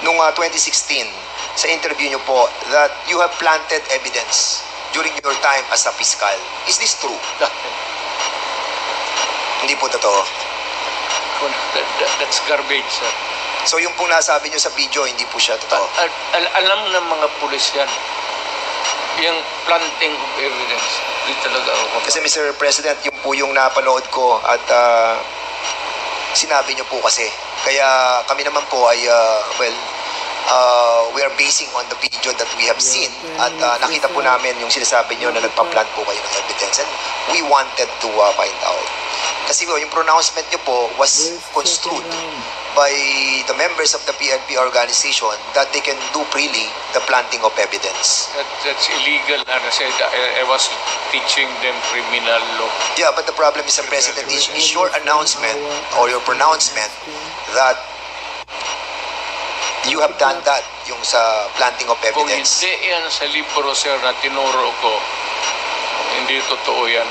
2016 sa interview nyo po that you have planted evidence during your time as a fiscal. Is this true? Hindi po totoo.
That's garbage, sir.
So yung pong nasabi nyo sa video, hindi po siya totoo?
Alam ng mga pulis yan. Yung planting of evidence. Hindi talaga ako.
Kasi Mr. President, yung po yung napanood ko at sinabi nyo po kasi. Kaya kami naman po ay, we are basing on the video that we have seen at nakita po namin yung sinasabi nyo na nagpa-plant po kayo ng evidence and we wanted to find out. Kasi yung pronouncement nyo po was construed by the members of the PNP organization that they can do freely the planting of evidence.
That's illegal, and I said I was teaching them criminal law.
Yeah, but the problem, Mr. President, is your announcement or your pronouncement that you have done that, yung sa planting of
Kung
evidence.
hindi yan sa libro, sir, na tinuro ko, hindi totoo yan.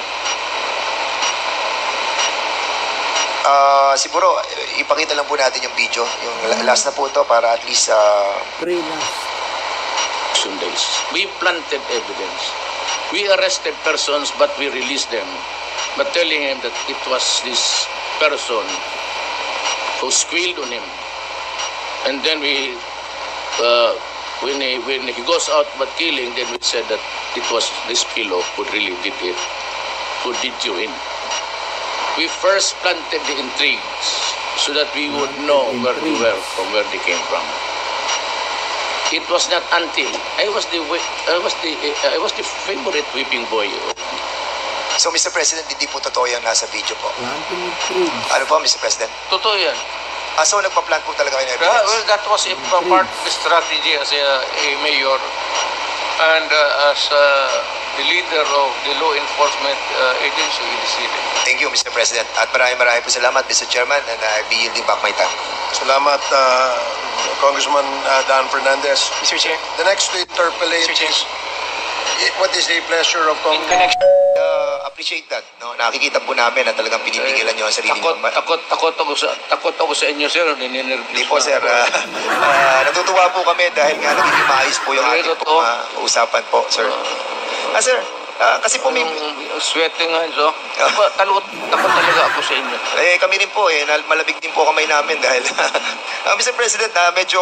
Siguro, ipakita lang po natin yung video. Yung last na po ito para at least...
We planted evidence. We arrested persons but we released them. but telling him that it was this person who squealed on him. And then when he goes out but killing, then we said that it was this fellow who really did it, who did you in. We first planted the intrigues so that we would know where they were, from where they came from. It was not until I was the favorite whipping boy.
So, Mr. President, hindi po totoo yung nasa video po.
Planting intrigues.
Ano po, Mr. President?
Totoo yan.
So, nagpa-plan po talaga kayo ng evidence?
Well, that was a part of the strategy as a mayor and as the leader of the law enforcement agency in the city.
Thank you, Mr. President. At maraming po salamat, Mr. Chairman, and I'll be yielding back my time.
Salamat, Congressman Dan Fernandez.
Mr. Chair.
The next to interpolate is, what is the pleasure of Congress?
Appreciate that. No? Nakikita po namin na talagang pinipigilan nyo ang sarili nyo.
Takot ako sa inyo, sir.
Hindi po, sir. Natutuwa po kami dahil nga nagiging maayos po yung ating usapan po, sir. Sir, kasi po may...
Sweating nga, so. Takot talaga ako sa inyo.
Kami rin po, malamig din po kamay namin dahil... Mr. President, medyo...